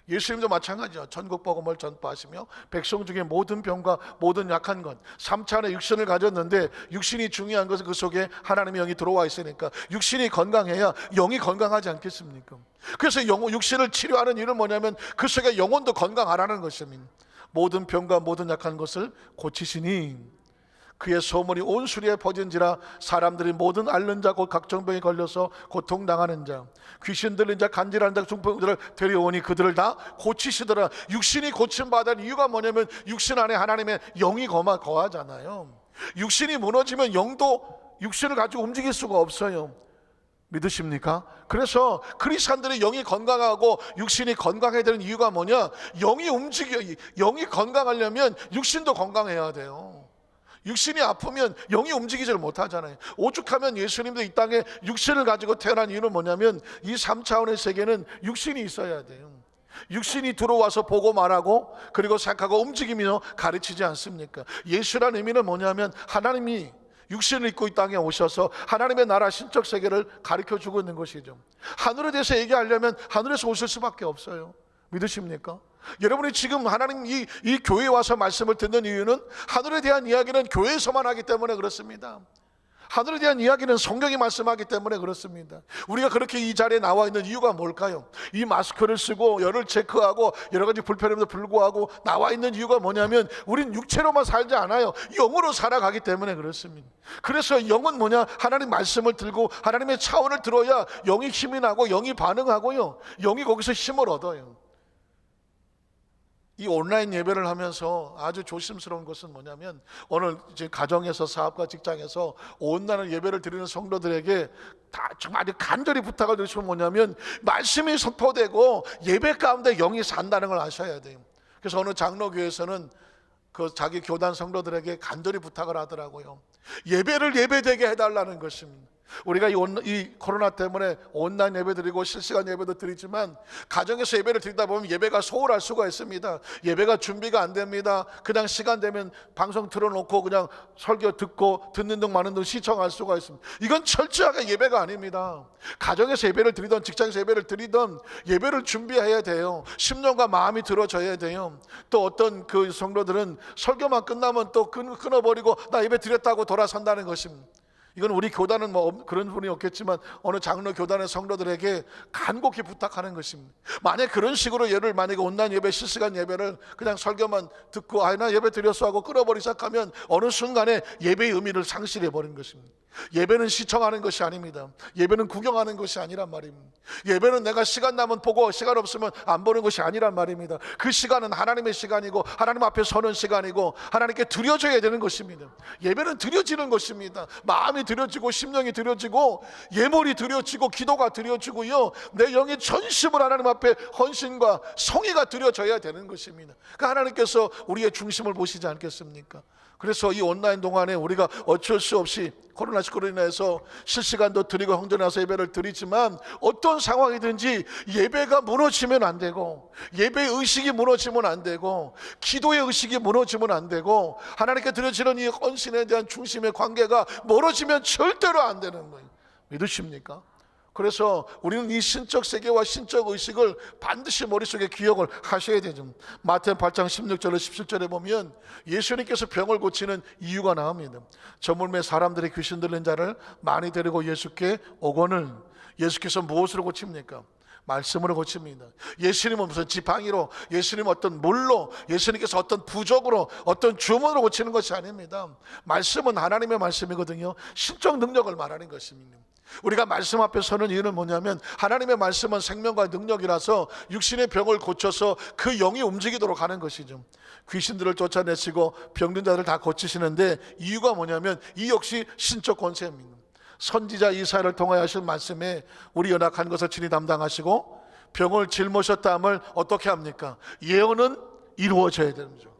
예수님도 마찬가지죠. 천국 복음을 전파하시며 백성 중에 모든 병과 모든 약한 것, 3차원의 육신을 가졌는데 육신이 중요한 것은 그 속에 하나님의 영이 들어와 있으니까 육신이 건강해야 영이 건강하지 않겠습니까? 그래서 육신을 치료하는 이유는 뭐냐면 그 속에 영혼도 건강하라는 것입니다. 모든 병과 모든 약한 것을 고치시니 그의 소문이 온 수리에 퍼진지라 사람들이 모든 앓는 자 곧 각종 병에 걸려서 고통당하는 자, 귀신 들린 자, 간질하는 자, 중풍들을 데려오니 그들을 다 고치시더라. 육신이 고침받은 이유가 뭐냐면 육신 안에 하나님의 영이 거하잖아요. 육신이 무너지면 영도 육신을 가지고 움직일 수가 없어요. 믿으십니까? 그래서 그리스도인들의 영이 건강하고 육신이 건강해야 되는 이유가 뭐냐? 영이 건강하려면 육신도 건강해야 돼요. 육신이 아프면 영이 움직이지를 못하잖아요. 오죽하면 예수님도 이 땅에 육신을 가지고 태어난 이유는 뭐냐면 이 3차원의 세계는 육신이 있어야 돼요. 육신이 들어와서 보고 말하고 그리고 생각하고 움직이며 가르치지 않습니까? 예수라는 의미는 뭐냐면 하나님이 육신을 입고 이 땅에 오셔서 하나님의 나라 신적 세계를 가르쳐주고 있는 것이죠. 하늘에 대해서 얘기하려면 하늘에서 오실 수밖에 없어요. 믿으십니까? 여러분이 지금 하나님 이 교회에 와서 말씀을 듣는 이유는 하늘에 대한 이야기는 교회에서만 하기 때문에 그렇습니다. 하늘에 대한 이야기는 성경이 말씀하기 때문에 그렇습니다. 우리가 그렇게 이 자리에 나와 있는 이유가 뭘까요? 이 마스크를 쓰고 열을 체크하고 여러 가지 불편함에도 불구하고 나와 있는 이유가 뭐냐면 우린 육체로만 살지 않아요. 영으로 살아가기 때문에 그렇습니다. 그래서 영은 뭐냐? 하나님 말씀을 들고 하나님의 차원을 들어야 영이 힘이 나고 영이 반응하고요, 영이 거기서 힘을 얻어요. 이 온라인 예배를 하면서 아주 조심스러운 것은 뭐냐면 오늘 이제 가정에서 사업과 직장에서 온라인 예배를 드리는 성도들에게 다 정말 간절히 부탁을 드리시면 뭐냐면 말씀이 선포되고 예배 가운데 영이 산다는 걸 아셔야 돼요. 그래서 어느 장로교에서는 그 자기 교단 성도들에게 간절히 부탁을 하더라고요. 예배를 예배되게 해달라는 것입니다. 우리가 이 코로나 때문에 온라인 예배 드리고 실시간 예배도 드리지만 가정에서 예배를 드리다 보면 예배가 소홀할 수가 있습니다. 예배가 준비가 안 됩니다. 그냥 시간 되면 방송 틀어놓고 그냥 설교 듣고 듣는 등 마는 등 시청할 수가 있습니다. 이건 철저하게 예배가 아닙니다. 가정에서 예배를 드리던 직장에서 예배를 드리던 예배를 준비해야 돼요. 심령과 마음이 들어져야 돼요. 또 어떤 그 성도들은 설교만 끝나면 또 끊어버리고 나 예배 드렸다고 돌아선다는 것입니다. 이건 우리 교단은 뭐 그런 분이 없겠지만 어느 장로 교단의 성도들에게 간곡히 부탁하는 것입니다. 만약 그런 식으로 만약에 온라인 예배 실시간 예배를 그냥 설교만 듣고 나 예배 드렸어 하고 끊어버리기 시작하면 어느 순간에 예배의 의미를 상실해 버린 것입니다. 예배는 시청하는 것이 아닙니다. 예배는 구경하는 것이 아니란 말입니다. 예배는 내가 시간 나면 보고 시간 없으면 안 보는 것이 아니란 말입니다. 그 시간은 하나님의 시간이고 하나님 앞에 서는 시간이고 하나님께 드려져야 되는 것입니다. 예배는 드려지는 것입니다. 마음이 드려지고 심령이 드려지고 예물이 드려지고 기도가 드려지고요, 내 영의 전심을 하나님 앞에 헌신과 성의가 드려져야 되는 것입니다. 그러니까 하나님께서 우리의 중심을 보시지 않겠습니까? 그래서 이 온라인 동안에 우리가 어쩔 수 없이 코로나19로 인해서 실시간도 드리고 형제나서 예배를 드리지만 어떤 상황이든지 예배가 무너지면 안 되고 예배의 의식이 무너지면 안 되고 기도의 의식이 무너지면 안 되고 하나님께 드려지는 이 헌신에 대한 중심의 관계가 멀어지면 절대로 안 되는 거예요. 믿으십니까? 그래서 우리는 이 신적 세계와 신적 의식을 반드시 머릿속에 기억을 하셔야 되죠. 마태복음 8장 16절에 17절에 보면 예수님께서 병을 고치는 이유가 나옵니다. 저물매 사람들이 귀신 들린 자를 많이 데리고 예수께 오거늘 예수께서 무엇으로 고칩니까? 말씀으로 고칩니다. 예수님은 무슨 지팡이로, 예수님은 어떤 물로, 예수님께서 어떤 부적으로, 어떤 주문으로 고치는 것이 아닙니다. 말씀은 하나님의 말씀이거든요. 신적 능력을 말하는 것입니다. 우리가 말씀 앞에 서는 이유는 뭐냐면 하나님의 말씀은 생명과 능력이라서 육신의 병을 고쳐서 그 영이 움직이도록 하는 것이죠. 귀신들을 쫓아내시고 병든 자들 다 고치시는데 이유가 뭐냐면 이 역시 신적 권세입니다. 선지자 이사야를 통하여 하신 말씀에 우리 연약한 것을 친히 담당하시고 병을 짊으셨다 함을 어떻게 합니까? 예언은 이루어져야 되는 거죠.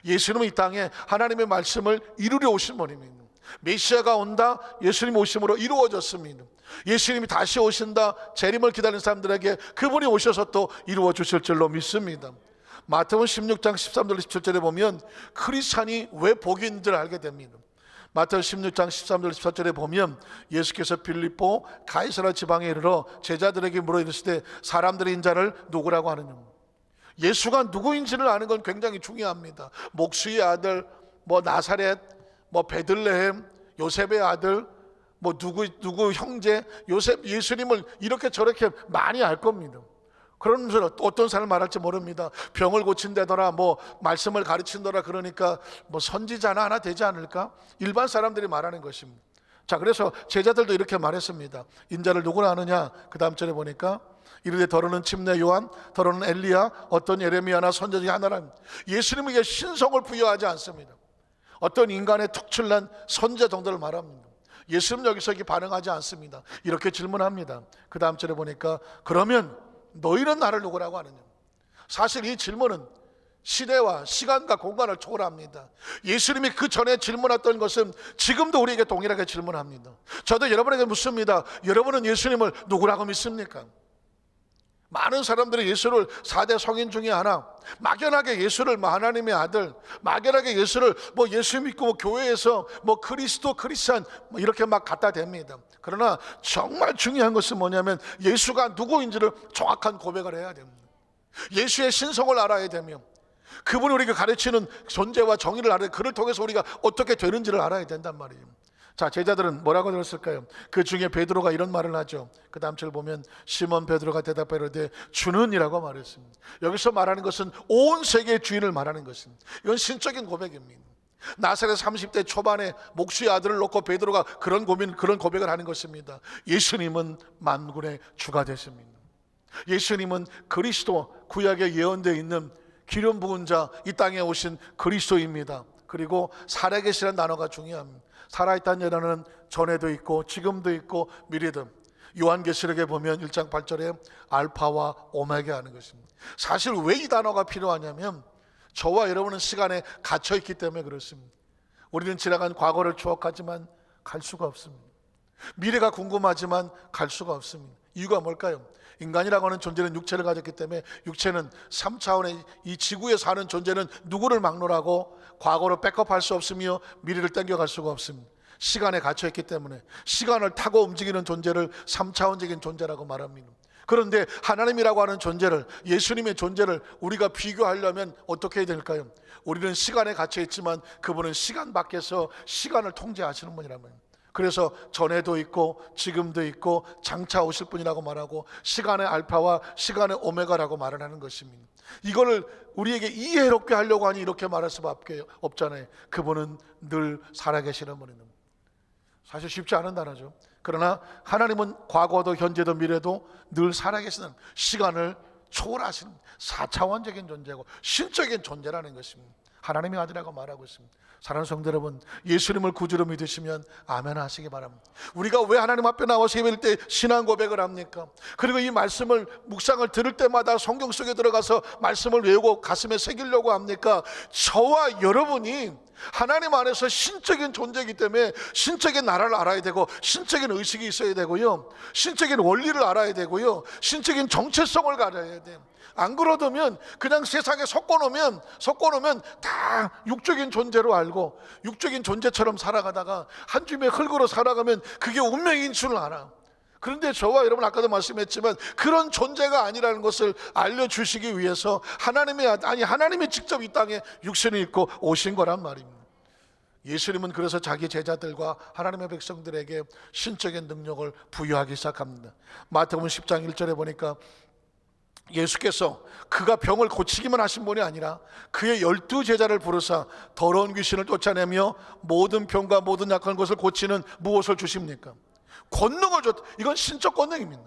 예수님은 이 땅에 하나님의 말씀을 이루려 오신 분입니다. 메시아가 온다, 예수님 오심으로 이루어졌습니다. 예수님이 다시 오신다, 재림을 기다리는 사람들에게 그분이 오셔서 또 이루어 주실 줄로 믿습니다. 마태복음 16장 13절 17절에 보면 크리스찬이 왜 복이 있는 줄 알게 됩니다. 마태복음 16장 13절 14절에 보면 예수께서 빌립보 가이사랴 지방에 이르러 제자들에게 물어 이르시되 사람들이 인자를 누구라고 하느냐. 예수가 누구인지를 아는 건 굉장히 중요합니다. 목수의 아들, 나사렛, 베들레헴, 요셉의 아들, 누구 형제, 요셉, 예수님을 이렇게 저렇게 많이 알 겁니다. 그러면서 어떤 사람을 말할지 모릅니다. 병을 고친다더라, 말씀을 가르친다더라, 그러니까 선지자나 하나 되지 않을까? 일반 사람들이 말하는 것입니다. 자, 그래서 제자들도 이렇게 말했습니다. 인자를 누구나 아느냐? 그 다음 절에 보니까 이르되 더러는 침례 요한, 더러는 엘리야, 어떤 예레미야나 선지자 중에 하나라. 예수님에게 신성을 부여하지 않습니다. 어떤 인간의 특출난 선지자 정도를 말합니다. 예수님 여기서 이렇게 반응하지 않습니다. 이렇게 질문합니다. 그 다음 절에 보니까 그러면 너희는 나를 누구라고 하느냐. 사실 이 질문은 시대와 시간과 공간을 초월합니다. 예수님이 그 전에 질문했던 것은 지금도 우리에게 동일하게 질문합니다. 저도 여러분에게 묻습니다. 여러분은 예수님을 누구라고 믿습니까? 많은 사람들이 예수를 4대 성인 중에 하나, 막연하게 예수를 하나님의 아들, 막연하게 예수를 예수 믿고 교회에서 그리스도 크리스찬 이렇게 막 갖다 댑니다. 그러나 정말 중요한 것은 뭐냐면 예수가 누구인지를 정확한 고백을 해야 됩니다. 예수의 신성을 알아야 되며 그분이 우리에게 가르치는 존재와 정의를 알아야, 그를 통해서 우리가 어떻게 되는지를 알아야 된단 말이에요. 자, 제자들은 뭐라고 들었을까요? 그 중에 베드로가 이런 말을 하죠. 그 다음 절 보면 시몬 베드로가 대답하여 이르되 주는 이라고 말했습니다. 여기서 말하는 것은 온 세계의 주인을 말하는 것입니다. 이건 신적인 고백입니다. 나사렛 30대 초반에 목수의 아들을 놓고 베드로가 그런 고백을 하는 것입니다. 예수님은 만군의 주가 되십니다. 예수님은 그리스도, 구약에 예언되어 있는 기름 부은 자, 이 땅에 오신 그리스도입니다. 그리고 살아계시라는 단어가 중요합니다. 살아있다는 단어는 전에도 있고 지금도 있고 미래도. 요한계시록에 보면 1장 8절에 알파와 오메가 하는 것입니다. 사실 왜 이 단어가 필요하냐면 저와 여러분은 시간에 갇혀 있기 때문에 그렇습니다. 우리는 지나간 과거를 추억하지만 갈 수가 없습니다. 미래가 궁금하지만 갈 수가 없습니다. 이유가 뭘까요? 인간이라고 하는 존재는 육체를 가졌기 때문에 육체는 3차원의 이 지구에 사는 존재는 누구를 막론하고 과거로 백업할 수 없으며 미래를 땡겨갈 수가 없습니다. 시간에 갇혀있기 때문에 시간을 타고 움직이는 존재를 3차원적인 존재라고 말합니다. 그런데 하나님이라고 하는 존재를, 예수님의 존재를 우리가 비교하려면 어떻게 해야 될까요? 우리는 시간에 갇혀있지만 그분은 시간 밖에서 시간을 통제하시는 분이라면, 그래서 전에도 있고 지금도 있고 장차 오실 분이라고 말하고 시간의 알파와 시간의 오메가라고 말을 하는 것입니다. 이거를 우리에게 이해롭게 하려고 하니 이렇게 말할 수밖에 없잖아요. 그분은 늘 살아계시는 분입니다. 사실 쉽지 않은 단어죠. 그러나 하나님은 과거도 현재도 미래도 늘 살아계시는, 시간을 초월하시는 4차원적인 존재고 신적인 존재라는 것입니다. 하나님의 아들이라고 말하고 있습니다. 사랑하는 성도 여러분, 예수님을 구주로 믿으시면 아멘 하시기 바랍니다. 우리가 왜 하나님 앞에 나와서 예배할 때 신앙 고백을 합니까? 그리고 이 말씀을 묵상을 들을 때마다 성경 속에 들어가서 말씀을 외우고 가슴에 새기려고 합니까? 저와 여러분이 하나님 안에서 신적인 존재이기 때문에 신적인 나라를 알아야 되고 신적인 의식이 있어야 되고요, 신적인 원리를 알아야 되고요, 신적인 정체성을 가져야 돼요. 안 그러면 그냥 세상에 섞어놓으면 다 육적인 존재로 알고 육적인 존재처럼 살아가다가 한 줌의 흙으로 살아가면 그게 운명인 줄 알아. 그런데 저와 여러분 아까도 말씀했지만 그런 존재가 아니라는 것을 알려주시기 위해서 하나님이 직접 이 땅에 육신을 입고 오신 거란 말입니다. 예수님은 그래서 자기 제자들과 하나님의 백성들에게 신적인 능력을 부여하기 시작합니다. 마태복음 10장 1절에 보니까 예수께서 그가 병을 고치기만 하신 분이 아니라 그의 12제자를 부르사 더러운 귀신을 쫓아내며 모든 병과 모든 약한 것을 고치는 무엇을 주십니까? 권능을 줬다. 이건 신적 권능입니다.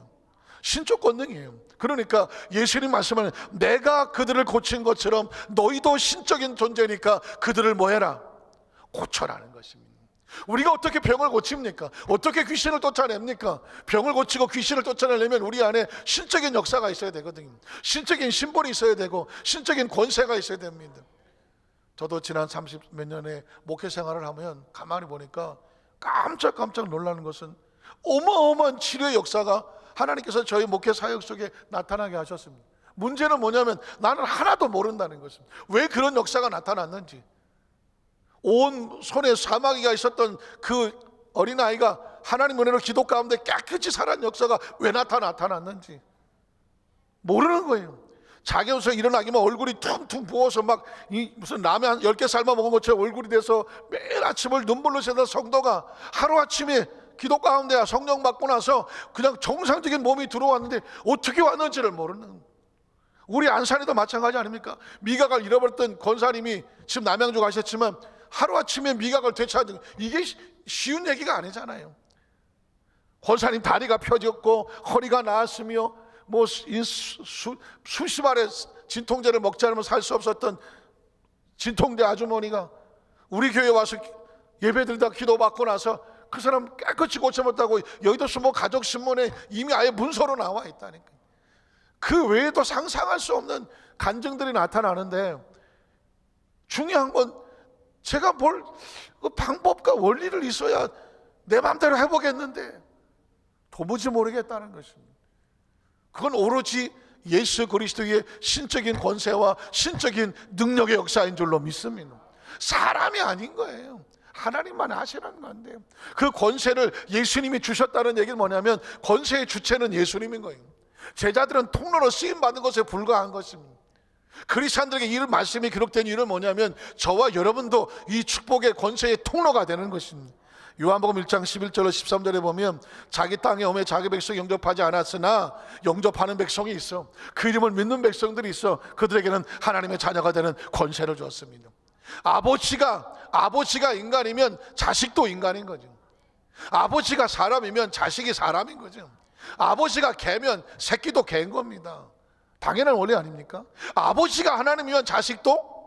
신적 권능이에요. 그러니까 예수님 말씀은 내가 그들을 고친 것처럼 너희도 신적인 존재니까 그들을 뭐 해라? 고쳐라는 것입니다. 우리가 어떻게 병을 고칩니까? 어떻게 귀신을 쫓아냅니까? 병을 고치고 귀신을 쫓아내려면 우리 안에 신적인 역사가 있어야 되거든요. 신적인 심볼이 있어야 되고 신적인 권세가 있어야 됩니다. 저도 지난 30몇 년의 목회 생활을 하면 가만히 보니까 깜짝 놀라는 것은 어마어마한 치료의 역사가 하나님께서 저희 목회 사역 속에 나타나게 하셨습니다. 문제는 뭐냐면 나는 하나도 모른다는 것입니다. 왜 그런 역사가 나타났는지, 온 손에 사마귀가 있었던 그 어린아이가 하나님 은혜로 기도 가운데 깨끗이 살아난 역사가 왜 나타났는지 모르는 거예요. 자기에서 일어나기만 얼굴이 퉁퉁 부어서 막 무슨 라면 한 10개 삶아 먹은 것처럼 얼굴이 돼서 매일 아침을 눈물로 새던 성도가 하루아침에 기도 가운데 성령 받고 나서 그냥 정상적인 몸이 들어왔는데 어떻게 왔는지를 모르는, 우리 안산에도 마찬가지 아닙니까? 미각을 잃어버렸던 권사님이 지금 남양주 가셨지만 하루아침에 미각을 되찾은, 이게 쉬운 얘기가 아니잖아요. 권사님 다리가 펴졌고 허리가 나았으며 수십 알의 진통제를 먹지 않으면 살 수 없었던 진통제 아주머니가 우리 교회에 와서 예배드리다 기도받고 나서 그 사람 깨끗이 고쳐먹다고 여의도 수모 가족신문에 이미 아예 문서로 나와 있다니까. 그 외에도 상상할 수 없는 간증들이 나타나는데 중요한 건 제가 뭘 그 방법과 원리를 있어야 내 마음대로 해보겠는데 도무지 모르겠다는 것입니다. 그건 오로지 예수 그리스도의 신적인 권세와 신적인 능력의 역사인 줄로 믿습니다. 사람이 아닌 거예요. 하나님만 하시라는 건데, 그 권세를 예수님이 주셨다는 얘기는 뭐냐면 권세의 주체는 예수님인 거예요. 제자들은 통로로 쓰임받는 것에 불과한 것입니다. 그리스도인들에게 이 말씀이 기록된 이유는 뭐냐면 저와 여러분도 이 축복의 권세의 통로가 되는 것입니다. 요한복음 1장 11절로 13절에 보면 자기 땅에 오매 자기 백성 영접하지 않았으나 영접하는 백성이 있어, 그 이름을 믿는 백성들이 있어, 그들에게는 하나님의 자녀가 되는 권세를 주었습니다. 아버지가 인간이면 자식도 인간인 거죠. 아버지가 사람이면 자식이 사람인 거죠. 아버지가 개면 새끼도 개인 겁니다. 당연한 원리 아닙니까? 아버지가 하나님이면 자식도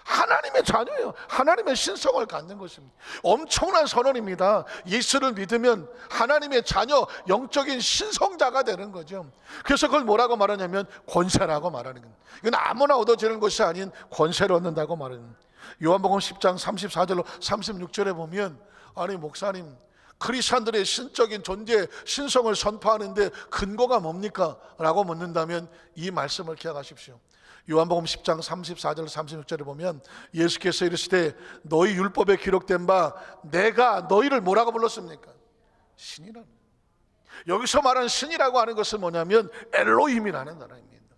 하나님의 자녀예요. 하나님의 신성을 갖는 것입니다. 엄청난 선언입니다. 예수를 믿으면 하나님의 자녀, 영적인 신성자가 되는 거죠. 그래서 그걸 뭐라고 말하냐면 권세라고 말하는 겁니다. 이건 아무나 얻어지는 것이 아닌 권세를 얻는다고 말하는 겁니다. 요한복음 10장 34절로 36절에 보면, 아니 목사님, 크리스찬들의 신적인 존재, 신성을 선포하는데 근거가 뭡니까? 라고 묻는다면 이 말씀을 기억하십시오. 요한복음 10장 34절 36절에 보면 예수께서 이르시되 너희 율법에 기록된 바 내가 너희를 뭐라고 불렀습니까? 신이라는. 여기서 말하는 신이라고 하는 것은 뭐냐면 엘로힘이라는 단어입니다.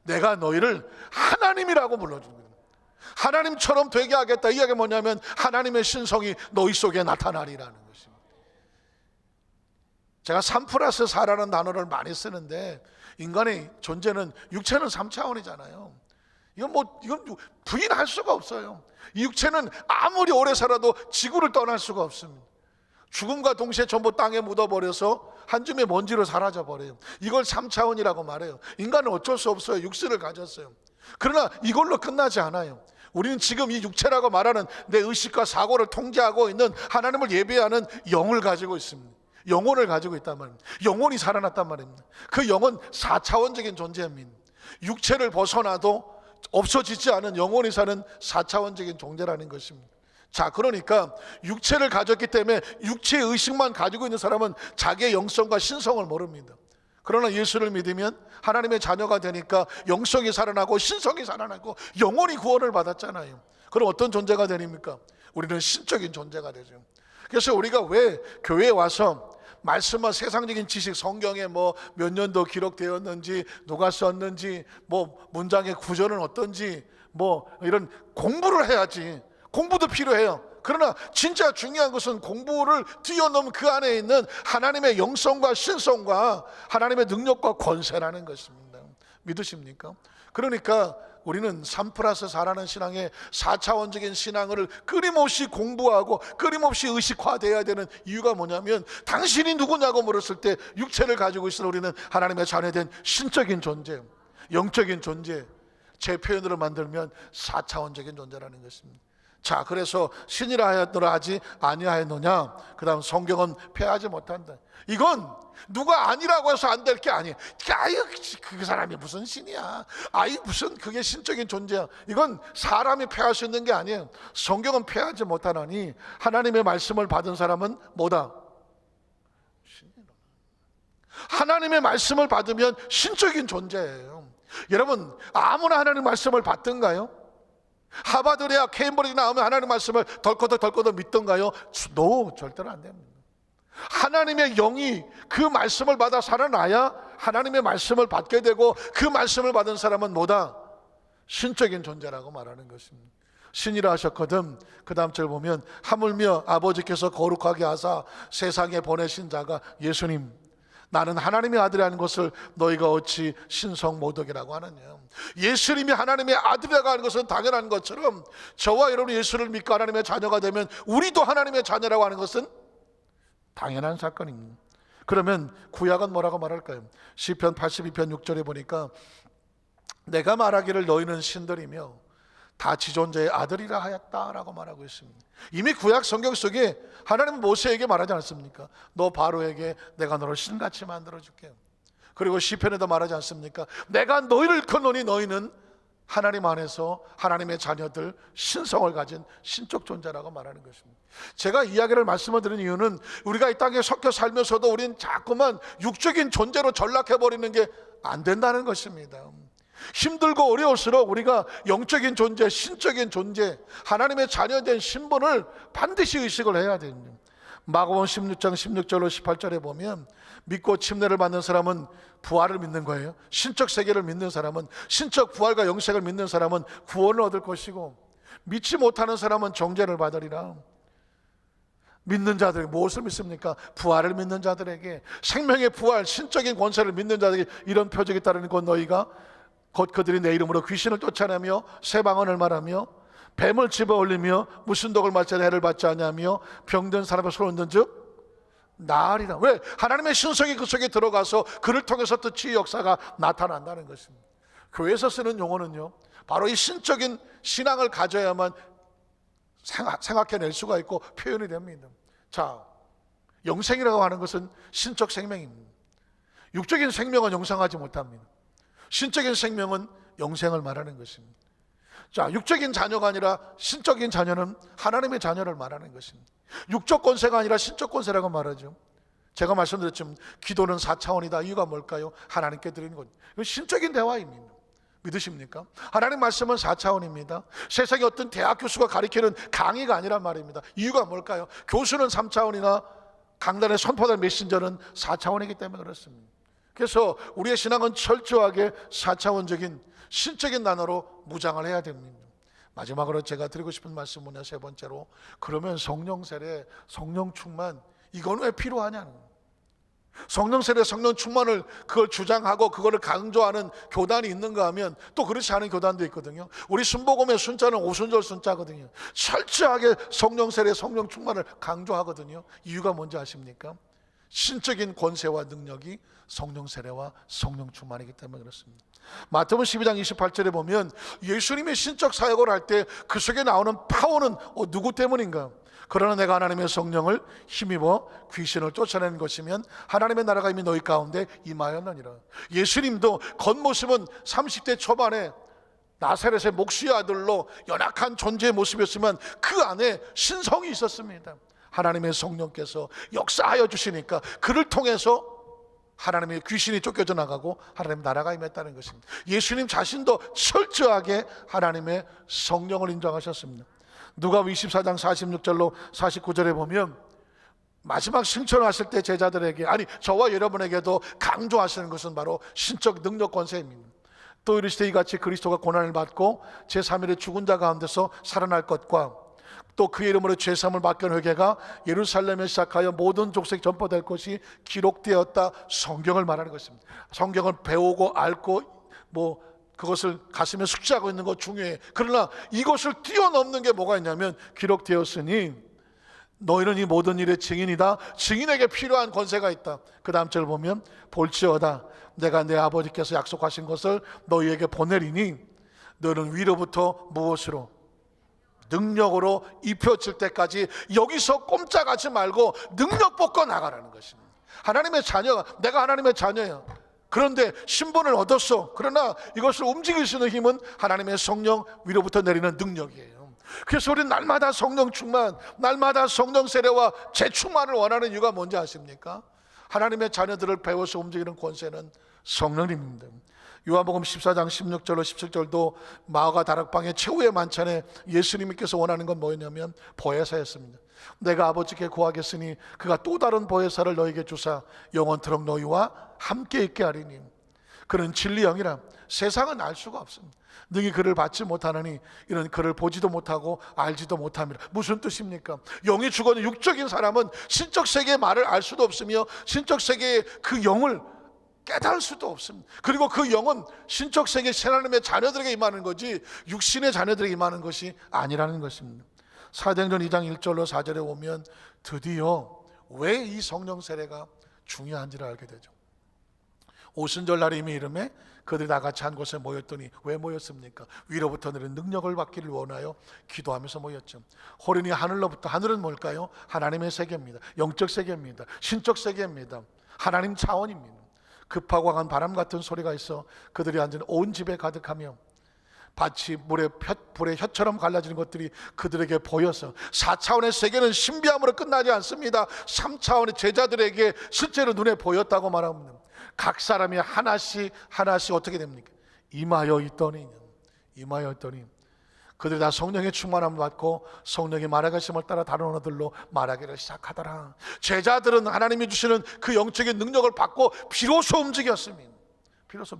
내가 너희를 하나님이라고 불러줍니다. 하나님처럼 되게 하겠다. 이 이야기가 뭐냐면 하나님의 신성이 너희 속에 나타나리라는 것입니다. 제가 3+4라는 단어를 많이 쓰는데, 인간의 존재는, 육체는 3차원이잖아요. 이건 부인할 수가 없어요. 이 육체는 아무리 오래 살아도 지구를 떠날 수가 없습니다. 죽음과 동시에 전부 땅에 묻어버려서 한 줌의 먼지로 사라져버려요. 이걸 3차원이라고 말해요. 인간은 어쩔 수 없어요. 육신을 가졌어요. 그러나 이걸로 끝나지 않아요. 우리는 지금 이 육체라고 말하는 내 의식과 사고를 통제하고 있는 하나님을 예배하는 영을 가지고 있습니다. 영혼을 가지고 있단 말입니다. 영혼이 살아났단 말입니다. 그 영은 4차원적인 존재입니다. 육체를 벗어나도 없어지지 않은 영혼이 사는 4차원적인 존재라는 것입니다. 자, 그러니까 육체를 가졌기 때문에 육체의 의식만 가지고 있는 사람은 자기의 영성과 신성을 모릅니다. 그러나 예수를 믿으면 하나님의 자녀가 되니까 영성이 살아나고 신성이 살아나고 영혼이 구원을 받았잖아요. 그럼 어떤 존재가 되립니까? 우리는 신적인 존재가 되죠. 그래서 우리가 왜 교회에 와서 말씀과 세상적인 지식, 성경에 뭐 몇 년도 기록되었는지, 누가 썼는지, 뭐 문장의 구조는 어떤지, 뭐 이런 공부를 해야지. 공부도 필요해요. 그러나 진짜 중요한 것은 공부를 뛰어넘은 그 안에 있는 하나님의 영성과 신성과 하나님의 능력과 권세라는 것입니다. 믿으십니까? 그러니까 우리는 3+4라는 신앙의 4차원적인 신앙을 끊임없이 공부하고 끊임없이 의식화되어야 되는 이유가 뭐냐면, 당신이 누구냐고 물었을 때 육체를 가지고 있을 우리는 하나님의 자녀된 신적인 존재, 영적인 존재, 제 표현으로 만들면 4차원적인 존재라는 것입니다. 자, 그래서 신이라 하였노라 하지 아니하였느냐, 그 다음 성경은 패하지 못한다. 이건 누가 아니라고 해서 안 될 게 아니에요. 아유, 그 사람이 무슨 신이야, 아유 무슨 그게 신적인 존재야. 이건 사람이 패할 수 있는 게 아니에요. 성경은 패하지 못하나니 하나님의 말씀을 받은 사람은 뭐다? 신이라. 하나님의 말씀을 받으면 신적인 존재예요. 여러분, 아무나 하나님의 말씀을 받든가요? 하버드 대학, 케임브리지 나오면 하나님의 말씀을 덜커덕 믿던가요? No, 절대로 안 됩니다. 하나님의 영이 그 말씀을 받아 살아나야 하나님의 말씀을 받게 되고, 그 말씀을 받은 사람은 뭐다? 신적인 존재라고 말하는 것입니다. 신이라 하셨거든. 그 다음 절 보면 하물며 아버지께서 거룩하게 하사 세상에 보내신 자가 예수님, 나는 하나님의 아들이라는 것을 너희가 어찌 신성 모독이라고 하느냐. 예수님이 하나님의 아들이라고 하는 것은 당연한 것처럼 저와 여러분이 예수를 믿고 하나님의 자녀가 되면 우리도 하나님의 자녀라고 하는 것은 당연한 사건입니다. 그러면 구약은 뭐라고 말할까요? 시편 82편 6절에 보니까 내가 말하기를 너희는 신들이며 다 지존자의 아들이라 하였다라고 말하고 있습니다. 이미 구약 성경 속에 하나님은 모세에게 말하지 않습니까? 너 바로에게 내가 너를 신같이 만들어줄게. 그리고 시편에도 말하지 않습니까? 내가 너희를 일컫노니 너희는 하나님 안에서 하나님의 자녀들, 신성을 가진 신적 존재라고 말하는 것입니다. 제가 이야기를 말씀을 드린 이유는 우리가 이 땅에 섞여 살면서도 우린 자꾸만 육적인 존재로 전락해버리는 게 안 된다는 것입니다. 힘들고 어려울수록 우리가 영적인 존재, 신적인 존재, 하나님의 자녀된 신분을 반드시 의식을 해야 됩니다. 마가복음 16장 16절로 18절에 보면 믿고 침례를 받는 사람은 부활을 믿는 거예요. 신적 세계를 믿는 사람은, 신적 부활과 영생을 믿는 사람은 구원을 얻을 것이고, 믿지 못하는 사람은 정죄를 받으리라. 믿는 자들이 무엇을 믿습니까? 부활을 믿는 자들에게, 생명의 부활, 신적인 권세를 믿는 자들에게 이런 표적이 따르는 건 너희가 곧 그들이 내 이름으로 귀신을 쫓아내며 새 방언을 말하며 뱀을 집어올리며 무슨 독을 맞지 않아 해를 받지 않냐며 병든 사람의 손을 얹은 즉 나으리라. 왜? 하나님의 신성이 그 속에 들어가서 그를 통해서 또 치유 역사가 나타난다는 것입니다. 교회에서 쓰는 용어는요, 바로 이 신적인 신앙을 가져야만 생각해낼 수가 있고 표현이 됩니다. 자, 영생이라고 하는 것은 신적 생명입니다. 육적인 생명은 영생하지 못합니다. 신적인 생명은 영생을 말하는 것입니다. 자, 육적인 자녀가 아니라 신적인 자녀는 하나님의 자녀를 말하는 것입니다. 육적 권세가 아니라 신적 권세라고 말하죠. 제가 말씀드렸지만 기도는 4차원이다. 이유가 뭘까요? 하나님께 드리는 것. 이건 신적인 대화입니다. 믿으십니까? 하나님 말씀은 4차원입니다. 세상의 어떤 대학 교수가 가르치는 강의가 아니란 말입니다. 이유가 뭘까요? 교수는 3차원이나 강단에 선포될 메신저는 4차원이기 때문에 그렇습니다. 그래서 우리의 신앙은 철저하게 4차원적인 신적인 단어로 무장을 해야 됩니다. 마지막으로 제가 드리고 싶은 말씀은 세 번째로, 그러면 성령 세례, 성령 충만, 이건 왜 필요하냐는 거예요. 성령 세례, 성령 충만을 그걸 주장하고 그거를 강조하는 교단이 있는가 하면 또 그렇지 않은 교단도 있거든요. 우리 순복음의 순자는 오순절 순자거든요. 철저하게 성령 세례, 성령 충만을 강조하거든요. 이유가 뭔지 아십니까? 신적인 권세와 능력이 성령 세례와 성령 충만이기 때문에 그렇습니다. 마태복음 12장 28절에 보면 예수님의 신적 사역을 할 때 그 속에 나오는 파워는 누구 때문인가? 그러나 내가 하나님의 성령을 힘입어 귀신을 쫓아내는 것이면 하나님의 나라가 이미 너희 가운데 임하였느니라. 예수님도 겉모습은 30대 초반에 나사렛의 목수의 아들로 연약한 존재의 모습이었지만 그 안에 신성이 있었습니다. 하나님의 성령께서 역사하여 주시니까 그를 통해서 하나님의 귀신이 쫓겨져 나가고 하나님의 나라가 임했다는 것입니다. 예수님 자신도 철저하게 하나님의 성령을 인정하셨습니다. 누가복음 24장 46절로 49절에 보면 마지막 승천하실 때 제자들에게, 아니 저와 여러분에게도 강조하시는 것은 바로 신적 능력 권세입니다. 또 이르시되 이같이 그리스도가 고난을 받고 제3일에 죽은 자 가운데서 살아날 것과 또 그의 이름으로 죄사함을 받게 하는 회개가 예루살렘에 시작하여 모든 족속에 전파될 것이 기록되었다. 성경을 말하는 것입니다. 성경을 배우고 알고 그것을 가슴에 숙지하고 있는 것 중요해. 그러나 이것을 뛰어넘는 게 뭐가 있냐면 기록되었으니 너희는 이 모든 일의 증인이다. 증인에게 필요한 권세가 있다. 그 다음 절을 보면 볼지어다 내가 내 아버지께서 약속하신 것을 너희에게 보내리니 너는 위로부터 무엇으로? 능력으로 입혀질 때까지 여기서 꼼짝하지 말고 능력 뽑고 나가라는 것입니다. 하나님의 자녀가, 내가 하나님의 자녀야. 그런데 신분을 얻었어. 그러나 이것을 움직일 수 있는 힘은 하나님의 성령 위로부터 내리는 능력이에요. 그래서 우리는 날마다 성령 충만, 날마다 성령 세례와 재충만을 원하는 이유가 뭔지 아십니까? 하나님의 자녀들을 배워서 움직이는 권세는 성령님입니다. 요한복음 14장 16절로 17절도 마가 다락방의 최후의 만찬에 예수님께서 원하는 건 뭐였냐면 보혜사였습니다. 내가 아버지께 구하겠으니 그가 또 다른 보혜사를 너에게 주사 영원토록 너희와 함께 있게 하리니 그는 진리 영이라 세상은 알 수가 없습니다. 능히 그를 받지 못하느니 이는 그를 보지도 못하고 알지도 못함이라. 무슨 뜻입니까? 영이 죽어는 육적인 사람은 신적 세계의 말을 알 수도 없으며 신적 세계의 그 영을 깨달을 수도 없습니다. 그리고 그 영은 신적 세계 하나님의 자녀들에게 임하는 거지 육신의 자녀들에게 임하는 것이 아니라는 것입니다. 사도행전 2장 1절로 4절에 오면 드디어 왜 이 성령 세례가 중요한지를 알게 되죠. 오순절 날 이미 이름에 그들이 다 같이 한 곳에 모였더니 왜 모였습니까? 위로부터 내린 능력을 받기를 원하여 기도하면서 모였죠. 호련히 하늘로부터, 하늘은 뭘까요? 하나님의 세계입니다. 영적 세계입니다. 신적 세계입니다. 하나님 차원입니다. 급하고 강한 바람 같은 소리가 있어 그들이 앉은 온 집에 가득하며 밭이 불의 혀처럼 갈라지는 것들이 그들에게 보여서 4차원의 세계는 신비함으로 끝나지 않습니다. 3차원의 제자들에게 실제로 눈에 보였다고 말합니다. 각 사람이 하나씩 어떻게 됩니까? 임하여 있더니 그들이 다 성령의 충만함을 받고 성령의 말하심을 따라 다른 언어들로 말하기를 시작하더라. 제자들은 하나님이 주시는 그 영적인 능력을 받고 비로소 움직였습니다. 비로소.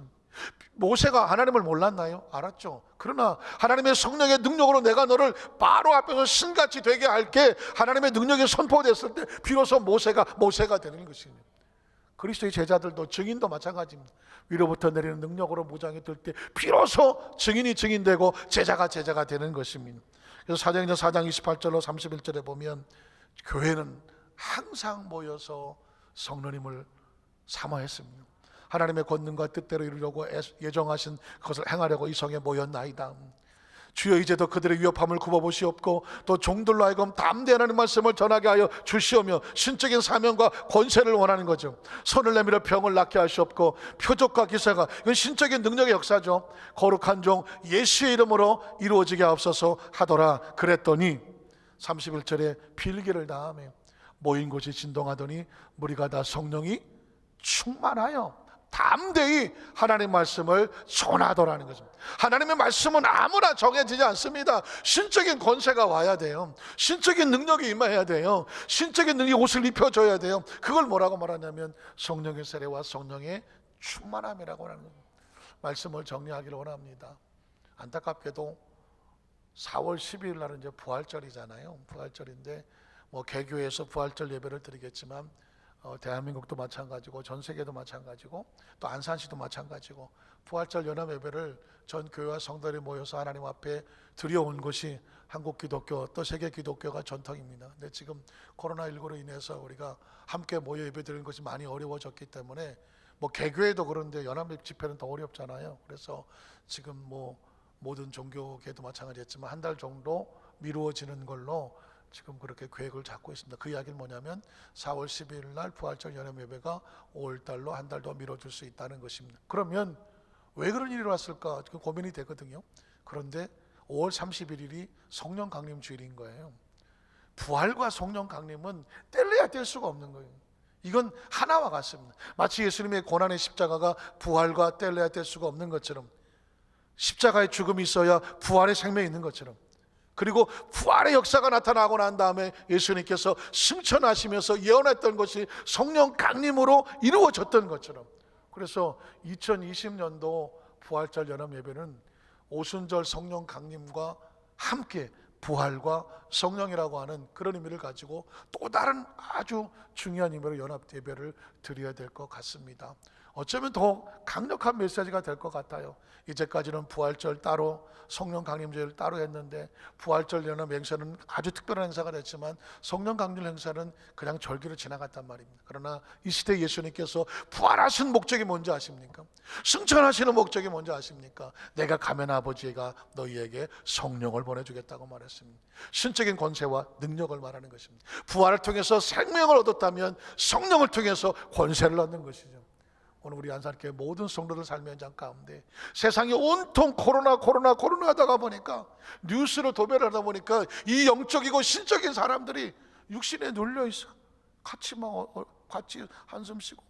모세가 하나님을 몰랐나요? 알았죠. 그러나 하나님의 성령의 능력으로 내가 너를 바로 앞에서 신같이 되게 할게, 하나님의 능력이 선포됐을 때 비로소 모세가 되는 것입니다. 그리스도의 제자들도, 증인도 마찬가지입니다. 위로부터 내리는 능력으로 무장이 될 때 비로소 증인이 증인되고 제자가 되는 것입니다. 그래서 사도행전 4장 28절로 31절에 보면 교회는 항상 모여서 성령님을 사모했습니다. 하나님의 권능과 뜻대로 이루려고 예정하신 그것을 행하려고 이 성에 모였나이다. 주여 이제도 그들의 위협함을 굽어보시옵고 또 종들로 하여금 담대히 하나님 말씀을 전하게 하여 주시오며, 신적인 사명과 권세를 원하는 거죠. 손을 내밀어 병을 낫게 하시옵고 표적과 기사가, 이건 신적인 능력의 역사죠. 거룩한 종 예수의 이름으로 이루어지게 하옵소서 하더라. 그랬더니 31절에 필기를 다음에 모인 곳이 진동하더니 무리가 다 성령이 충만하여 담대히 하나님의 말씀을 전하더라는 것입니다. 하나님의 말씀은 아무나 정해지지 않습니다. 신적인 권세가 와야 돼요. 신적인 능력이 임해야 돼요. 신적인 능력이 옷을 입혀줘야 돼요. 그걸 뭐라고 말하냐면 성령의 세례와 성령의 충만함이라고 하는 겁니다. 말씀을 정리하기를 원합니다. 안타깝게도 4월 12일 날은 이제 부활절이잖아요. 부활절인데 개교에서 부활절 예배를 드리겠지만 대한민국도 마찬가지고 전 세계도 마찬가지고 또 안산시도 마찬가지고 부활절 연합 예배를 전 교회와 성도들이 모여서 하나님 앞에 드려온 것이 한국 기독교 또 세계 기독교가 전통입니다. 근데 지금 코로나19로 인해서 우리가 함께 모여 예배 드리는 것이 많이 어려워졌기 때문에 개교회도 그런데 연합 집회는 더 어렵잖아요. 그래서 지금 모든 종교계도 마찬가지였지만 한 달 정도 미루어지는 걸로 지금 그렇게 계획을 잡고 있습니다. 그 이야기는 뭐냐면 4월 12일 날 부활절 연합 예배가 5월 달로 한 달 더 미뤄질 수 있다는 것입니다. 그러면 왜 그런 일이 왔을까 고민이 되거든요. 그런데 5월 31일이 성령 강림 주일인 거예요. 부활과 성령 강림은 뗄래야 뗄 수가 없는 거예요. 이건 하나와 같습니다. 마치 예수님의 고난의 십자가가 부활과 뗄래야 뗄 수가 없는 것처럼, 십자가의 죽음이 있어야 부활의 생명이 있는 것처럼, 그리고 부활의 역사가 나타나고 난 다음에 예수님께서 승천하시면서 예언했던 것이 성령 강림으로 이루어졌던 것처럼, 그래서 2020년도 부활절 연합 예배는 오순절 성령 강림과 함께 부활과 성령이라고 하는 그런 의미를 가지고 또 다른 아주 중요한 의미로 연합 예배를 드려야 될 것 같습니다. 어쩌면 더 강력한 메시지가 될 것 같아요. 이제까지는 부활절 따로 성령 강림절 따로 했는데 부활절 연합 행사는 아주 특별한 행사가 됐지만 성령 강림 행사는 그냥 절기로 지나갔단 말입니다. 그러나 이 시대 예수님께서 부활하신 목적이 뭔지 아십니까? 승천하시는 목적이 뭔지 아십니까? 내가 가면 아버지가 너희에게 성령을 보내주겠다고 말했습니다. 신적인 권세와 능력을 말하는 것입니다. 부활을 통해서 생명을 얻었다면 성령을 통해서 권세를 얻는 것이죠. 오늘 우리 안산교회 모든 성도들 삶의 현장 가운데 세상이 온통 코로나 하다가 보니까, 뉴스로 도배를 하다 보니까 이 영적이고 신적인 사람들이 육신에 눌려있어. 같이 한숨 쉬고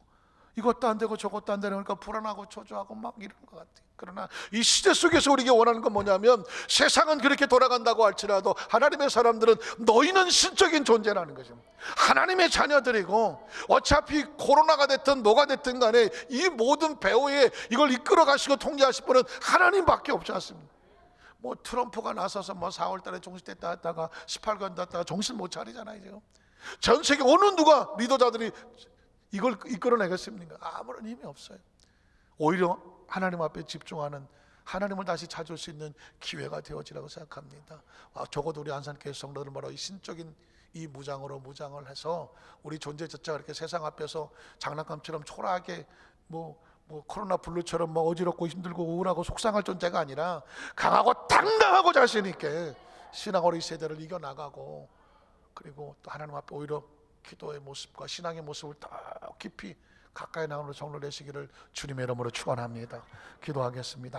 이것도 안 되고 저것도 안 되는 거니까 불안하고 초조하고 막 이런 것 같아요. 그러나 이 시대 속에서 우리가 원하는 건 뭐냐면, 세상은 그렇게 돌아간다고 할지라도 하나님의 사람들은 너희는 신적인 존재라는 거죠. 하나님의 자녀들이고 어차피 코로나가 됐든 뭐가 됐든 간에 이 모든 배후에 이걸 이끌어 가시고 통제하실 분은 하나님밖에 없지 않습니까? 트럼프가 나서서 4월 달에 정신됐다 했다가 18간 됐다가 정신 못 차리잖아요. 지금 전 세계 어느 누가 리더자들이 이걸 이끌어내겠습니까? 아무런 힘이 없어요. 오히려 하나님 앞에 집중하는, 하나님을 다시 찾을 수 있는 기회가 되어지라고 생각합니다. 적어도 우리 안산교회 성도들 바로 이 신적인 이 무장으로 무장을 해서 우리 존재 자체가 이렇게 세상 앞에서 장난감처럼 초라하게 코로나 블루처럼 어지럽고 힘들고 우울하고 속상할 존재가 아니라 강하고 당당하고 자신 있게 신앙으로 이 세대를 이겨나가고, 그리고 또 하나님 앞에 오히려 기도의 모습과 신앙의 모습을 더 깊이 가까이 나오는 정로 되시기를 주님의 이름으로 축원합니다. 기도하겠습니다.